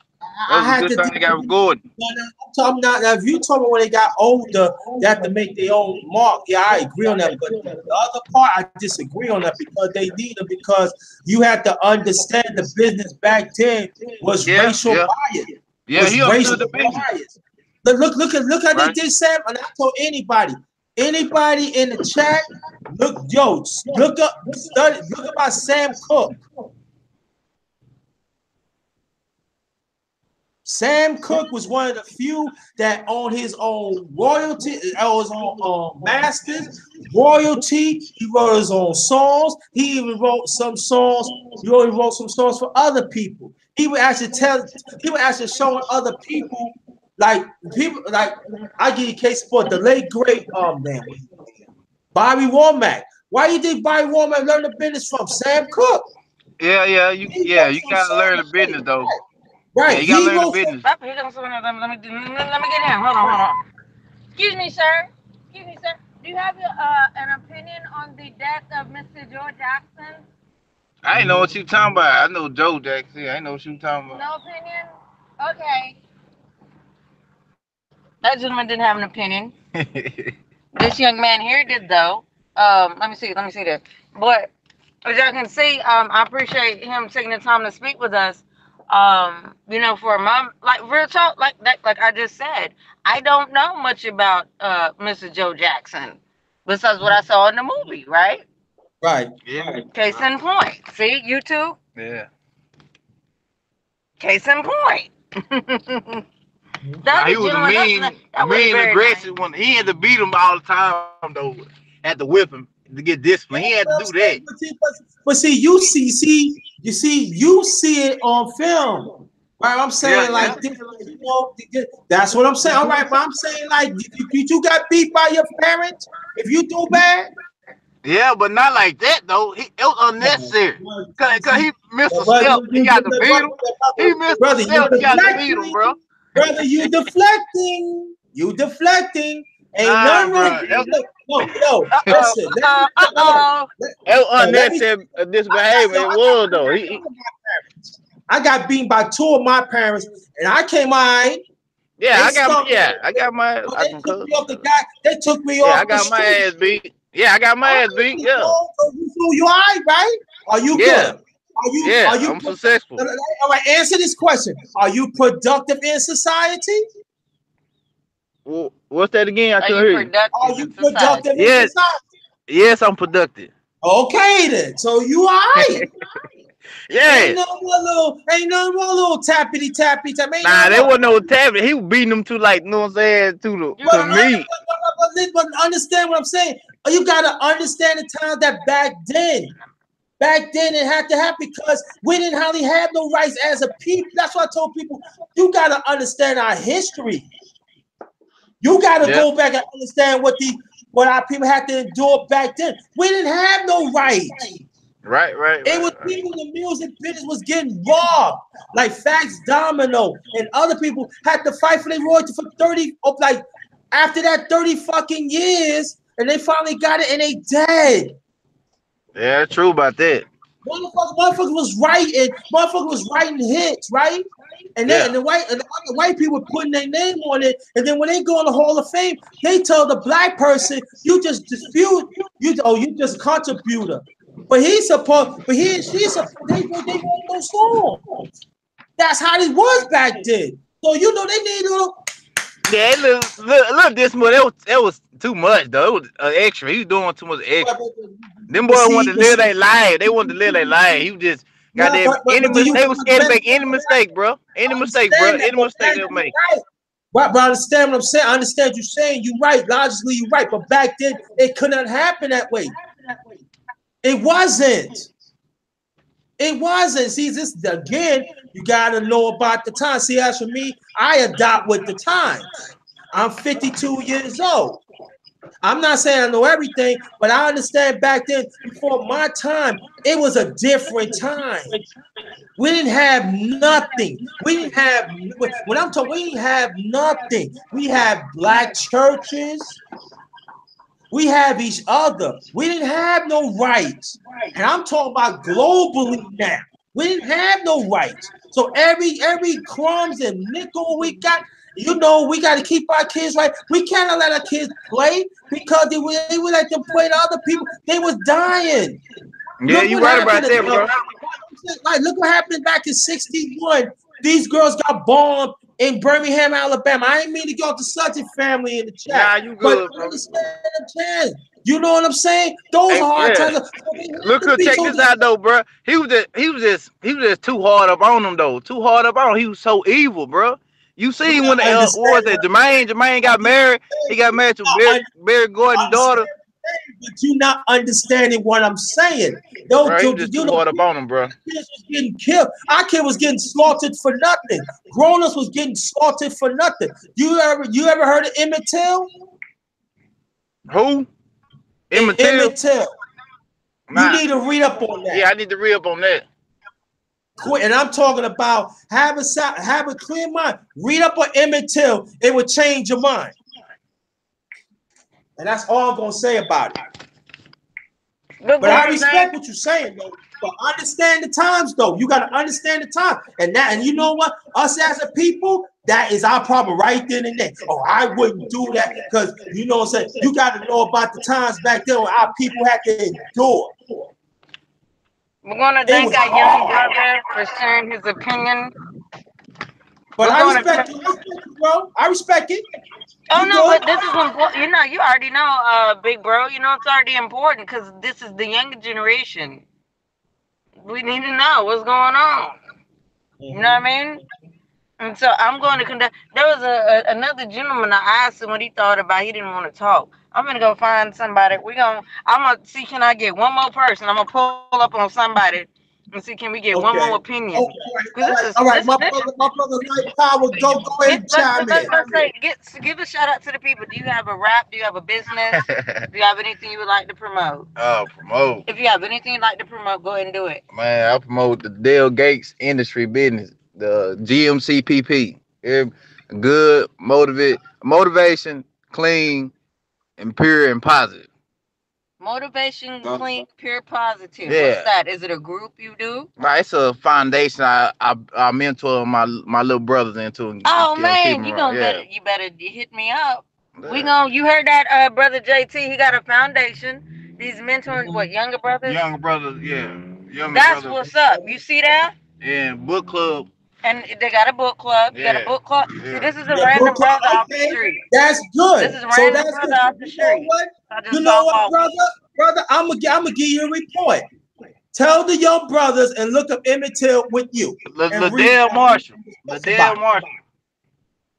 That was a good thing they got with Gordon. I'm not. If you told me when they got older, they have to make their own mark. Yeah, I agree on that. But the other part, I disagree on that, because they need them. Because you had to understand the business back then was racial bias. Yeah, he understood the business. Look how they did Sam. And I told anybody in the chat, look up about Sam Cooke. Sam Cooke was one of the few that owned his own royalty, his own masters, royalty. He wrote his own songs. He even wrote some songs. He wrote some songs for other people. He would actually showing other people, like I give you a case for the late great Bobby Womack. Why you think Bobby Womack learned the business from Sam Cooke? Yeah, you gotta learn the business though. Right. Yeah, you gotta learn the business. Let me get him. Hold on. Excuse me, sir. Do you have an opinion on the death of Mr. Joe Jackson? I ain't know what you talking about. I know Joe Jackson. I ain't know what you talking about. No opinion? Okay. That gentleman didn't have an opinion. This young man here did, though. Let me see this. But as y'all can see, I appreciate him taking the time to speak with us. For mom, like real talk, like I just said, I don't know much about Mr. Joe Jackson besides what I saw in the movie, right? Right. Yeah. Case in point. See, YouTube? Yeah. Case in point. He was a mean aggressive one. He had to beat him all the time though. Had to whip him to get discipline. He had to do that. But see, you see it on film. Right? I'm saying that's what I'm saying. All right, but I'm saying, like, you got beat by your parents if you do bad. Yeah, but not like that though. It was unnecessary. Cause he missed a step. He got to beat him. He missed a step. He got to beat him, bro. Brother, you deflecting. Ain't nothing wrong. No. Listen. It was unnecessary disbehavior. It was though. I got beaten by two of my parents, and I came on. I got my. They took me off. I got my ass beat. Yeah, I got my ass beat. Yeah. You all right, right? Are you good? Are you I'm successful. All right, answer this question. Are you productive in society? Well, what's that again? I couldn't hear you. Are you productive in society? Yes, I'm productive. Okay then. So you all right. Yeah. Ain't no little tappity. Nah, there wasn't no tapping. He was beating them to, like, you know what I'm saying, to me. But understand what I'm saying. You gotta understand the time that back then it had to happen, because we didn't hardly have no rights as a people. That's why I told people, you gotta understand our history. You gotta go back and understand what our people had to endure back then. We didn't have no rights. Right. It was people in the music business was getting robbed, like Fats Domino and other people had to fight for their royalty for 30, after that 30 fucking years, and they finally got it and they dead. Yeah, true about that. Motherfuckers was writing hits, right? And then the white people were putting their name on it, and then when they go in the Hall of Fame, they tell the black person, you just dispute, you just a contributor. But he and she supposed they wrote those songs. That's how it was back then. So they need Yeah, look this much. That was too much though. It was extra. He was doing too much extra. Them boys wanted to live their life. They wanted to live their life. He was just goddamn any do you mistake. They was scared to make any mistake, bro. Any mistake, bro. understand that? Any mistake they'll make. But I understand what I'm saying. I understand you saying you're right. Logically, you're right. But back then, it could not happen that way. It wasn't. It wasn't. See, this again, you gotta know about the time. See, as for me, I adopt with the times. I'm 52 years old. I'm not saying I know everything, but I understand back then, before my time, it was a different time. We didn't have nothing. We didn't have, when I'm talking, we didn't have nothing. We have black churches. We have each other. We didn't have no rights. And I'm talking about globally now. We didn't have no rights. So every crumbs and nickel we got, you know, we got to keep our kids right. We cannot let our kids play because they would let them play to other people. They was dying. Yeah, you right about that, bro. Like, look what happened back in '61. These girls got bombed in Birmingham, Alabama. I ain't mean to go to such a family in the chat. Nah, you good, but understand, you know what I'm saying? Those are hard times. Look, check this out though, bro. He was just too hard up on him though. Too hard up on him. He was so evil, bro. You see when what was that? Jermaine got married. He got married to Barry Gordon's daughter. But you not understanding what I'm saying. Bro, he just too hard up on him, bro. Kids was getting killed. Our kid was getting slaughtered for nothing. Grown-ups was getting slaughtered for nothing. You ever heard of Emmett Till? Who? Emmett Till? Emmett Till. Nah. You need to read up on that. Yeah, I need to read up on that. And I'm talking about have a clear mind. Read up on Emmett Till. It will change your mind. And that's all I'm gonna say about it. But I respect what you're saying, though. But understand the times, though. You gotta understand the time. And you know what? Us as a people, that is our problem right then and there. Oh, I wouldn't do that because you know what I'm saying. You gotta know about the times back then when our people had to endure. We're gonna thank our young brother for sharing his opinion. But I respect it, bro. I respect it. Oh no, but this is important. You know, you already know, big bro. You know, it's already important because this is the younger generation. We need to know what's going on. You know what I mean? And so I'm going to conduct. There was another gentleman. I asked him what he thought about. He didn't want to talk. I'm gonna go find somebody. I'm gonna see can I get one more person. I'm gonna pull up on somebody and see can we get one more opinion. All right. My brother, Light Power, go ahead and chime in. Let's say, give a shout out to the people. Do you have a rap? Do you have a business? Do you have anything you would like to promote? Promote. If you have anything you'd like to promote, go ahead and do it. Man, I promote the Dale Gates Industry Business, the GMCPP. Good, motivation, clean, and pure and positive. Motivation, clean, pure, positive. Yeah. What's that? Is it a group you do? Right, it's a foundation I mentor my little brothers into. Oh man, you better hit me up. Yeah. You heard that, brother JT? He got a foundation. He's mentoring what, younger brothers? Younger brothers, yeah. That's brothers. What's up. You see that? Yeah, book club. And they got a book club. You got a book club. Yeah. See, this is a random brother off the street. That's good. This is a random brother off the street. You know what, brother? I'm gonna give you a report. Tell the young brothers and look up Emmett Till with you. Liddell Marshall.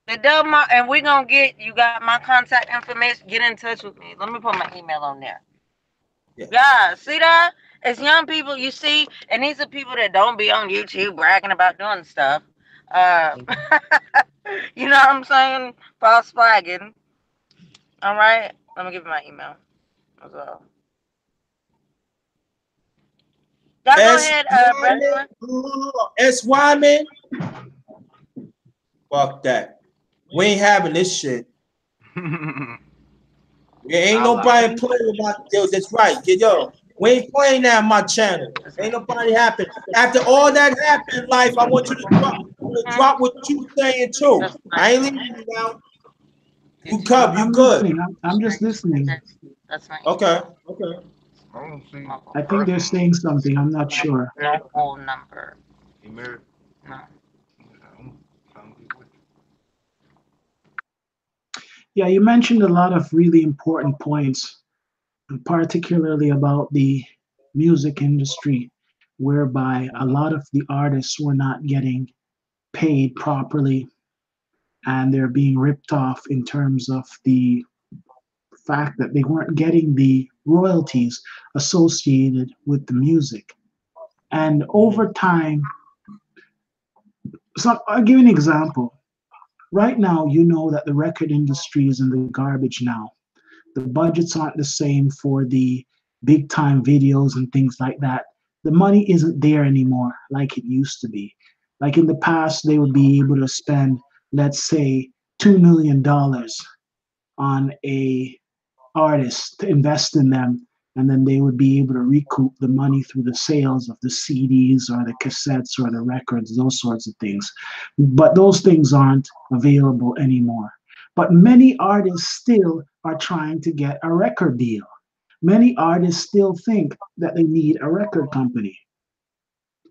And we're gonna you got my contact information. Get in touch with me. Let me put my email on there. Yeah, see that? It's young people, you see, and these are people that don't be on YouTube bragging about doing stuff. You know what I'm saying? False flagging. All right, let me give you my email. That's all. Y'all go ahead, S. Wyman. Fuck that. We ain't having this shit. Ain't nobody playing with my deals. That's right. We ain't playing that on my channel. Ain't nobody happen. After all that happened in life, I want you to drop what you saying too. I ain't leaving you now. You good. I'm just listening. That's right. Okay. I think they're saying something. I'm not sure. No phone number. No. Yeah, you mentioned a lot of really important points, particularly about the music industry, whereby a lot of the artists were not getting paid properly and they're being ripped off in terms of the fact that they weren't getting the royalties associated with the music. And over time, so I'll give you an example. Right now, you know that the record industry is in the garbage now. The budgets aren't the same for the big time videos and things like that. The money isn't there anymore like it used to be. Like in the past, they would be able to spend, let's say, $2 million on a artist to invest in them, and then they would be able to recoup the money through the sales of the CDs or the cassettes or the records, those sorts of things. But those things aren't available anymore. But many artists still are trying to get a record deal. Many artists still think that they need a record company,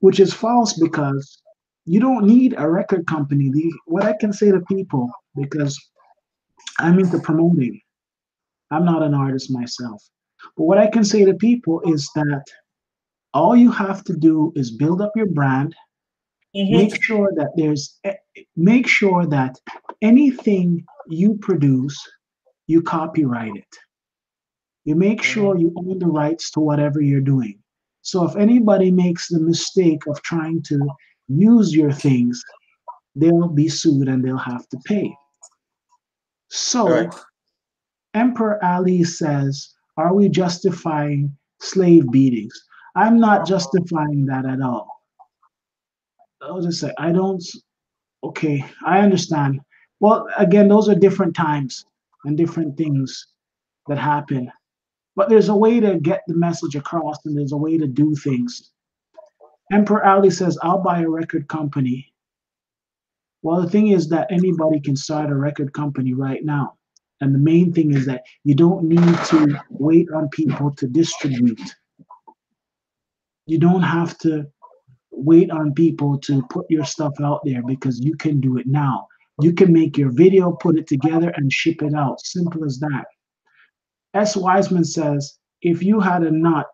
which is false because you don't need a record company. What I can say to people, because I'm into promoting, I'm not an artist myself. But what I can say to people is that all you have to do is build up your brand, Mm-hmm. make sure that make sure that anything you produce, you copyright it. You make sure you own the rights to whatever you're doing. So if anybody makes the mistake of trying to use your things, they'll be sued and they'll have to pay. All right. So Emperor Ali says, are we justifying slave beatings? I'm not justifying that at all. I'll just say, I don't, okay, I understand. Well, again, those are different times and different things that happen. But there's a way to get the message across and there's a way to do things. Emperor Ali says, I'll buy a record company. Well, the thing is that anybody can start a record company right now. And the main thing is that you don't need to wait on people to distribute. You don't have to wait on people to put your stuff out there because you can do it now. You can make your video, put it together, and ship it out. Simple as that. S. Wiseman says, if you had a nut,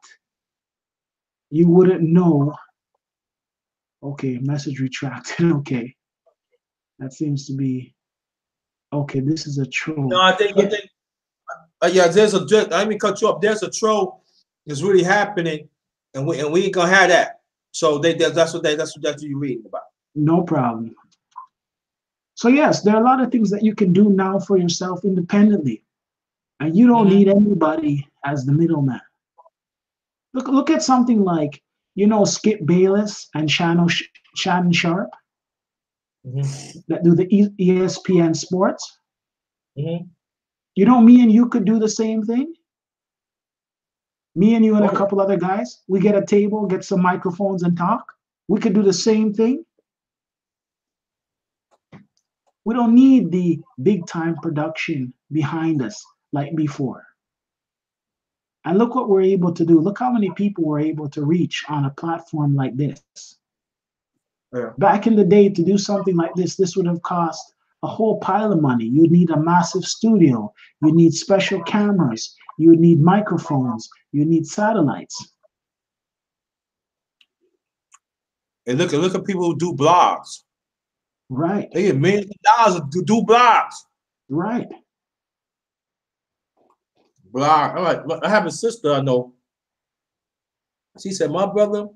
you wouldn't know. Okay, message retracted. Okay. That seems to be okay. This is a troll. No, I think yeah, there's a let me cut you up. There's a troll that's really happening, and we ain't gonna have that. So that's what you're reading about. No problem. So yes, there are a lot of things that you can do now for yourself independently, and you don't need anybody as the middleman. Look at something like Skip Bayless and Shannon Sharp that do the ESPN Sports. Me and you could do the same thing. Me and you and a couple other guys, we get a table, get some microphones and talk. We could do the same thing. We don't need the big time production behind us like before. And look what we're able to do. Look how many people we're able to reach on a platform like this. Yeah. Back in the day, to do something like this would have cost a whole pile of money. You'd need a massive studio. You'd need special cameras. You would need microphones. You need satellites. And look at people who do blogs. Right. They get millions of dollars to do blogs. Right. Blog. All right. I have a sister I know. She said, my brother,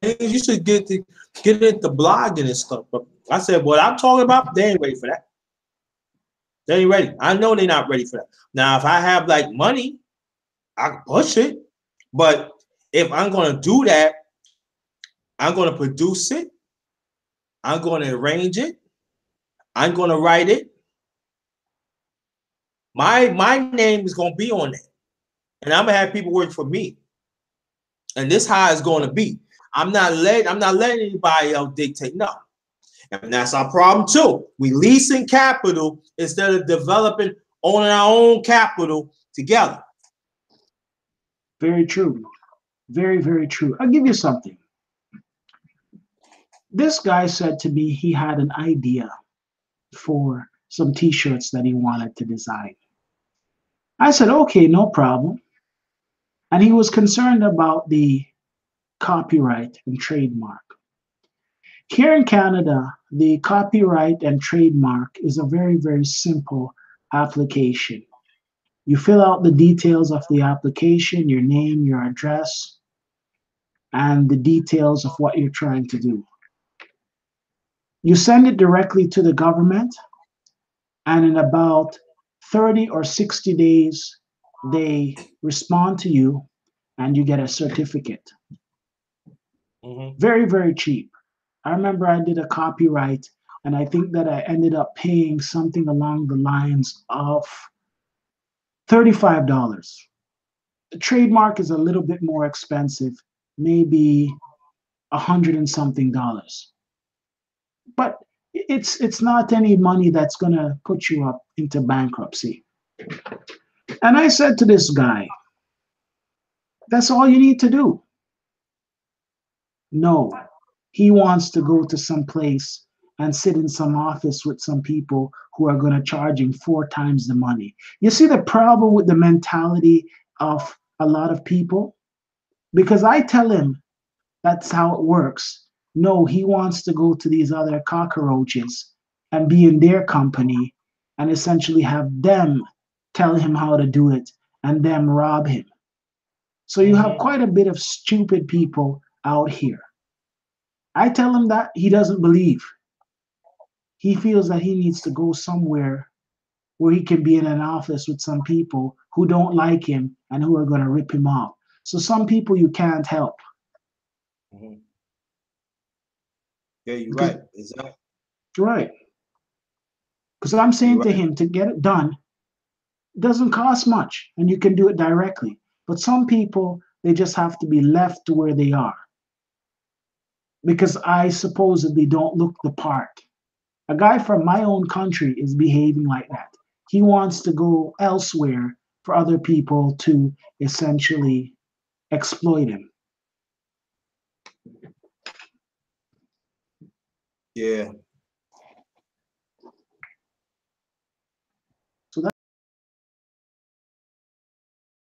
you should get into blogging and stuff. But I said, what I'm talking about, they ain't ready for that. They ain't ready. I know they're not ready for that. Now, if I have like money, I can push it. But if I'm gonna do that, I'm gonna produce it. I'm gonna arrange it. I'm gonna write it. My name is gonna be on it, and I'm gonna have people work for me. And this how it's gonna be. I'm not letting anybody else dictate. No, and that's our problem too. We leasing capital instead of developing, owning our own capital together. Very true. Very, very true. I'll give you something. This guy said to me he had an idea for some t-shirts that he wanted to design. I said, okay, no problem. And he was concerned about the copyright and trademark. Here in Canada, the copyright and trademark is a very, very simple application. You fill out the details of the application, your name, your address, and the details of what you're trying to do. You send it directly to the government, and in about 30 or 60 days, they respond to you and you get a certificate. Very, very cheap. I remember I did a copyright, and I think that I ended up paying something along the lines of $35. The trademark is a little bit more expensive, maybe $100 and something. But it's not any money that's gonna put you up into bankruptcy. And I said to this guy, that's all you need to do. No, he wants to go to some place and sit in some office with some people who are going to charge him 4 times the money. You see the problem with the mentality of a lot of people? Because I tell him that's how it works. No, he wants to go to these other cockroaches and be in their company and essentially have them tell him how to do it and them rob him. So you have quite a bit of stupid people out here. I tell him that, he doesn't believe. He feels that he needs to go somewhere where he can be in an office with some people who don't like him and who are going to rip him off. So some people you can't help. Yeah, you're right. Exactly. Right. Because I'm saying to him, to get it done, it doesn't cost much and you can do it directly. But some people, they just have to be left to where they are. Because I supposedly don't look the part. A guy from my own country is behaving like that. He wants to go elsewhere for other people to essentially exploit him. Yeah,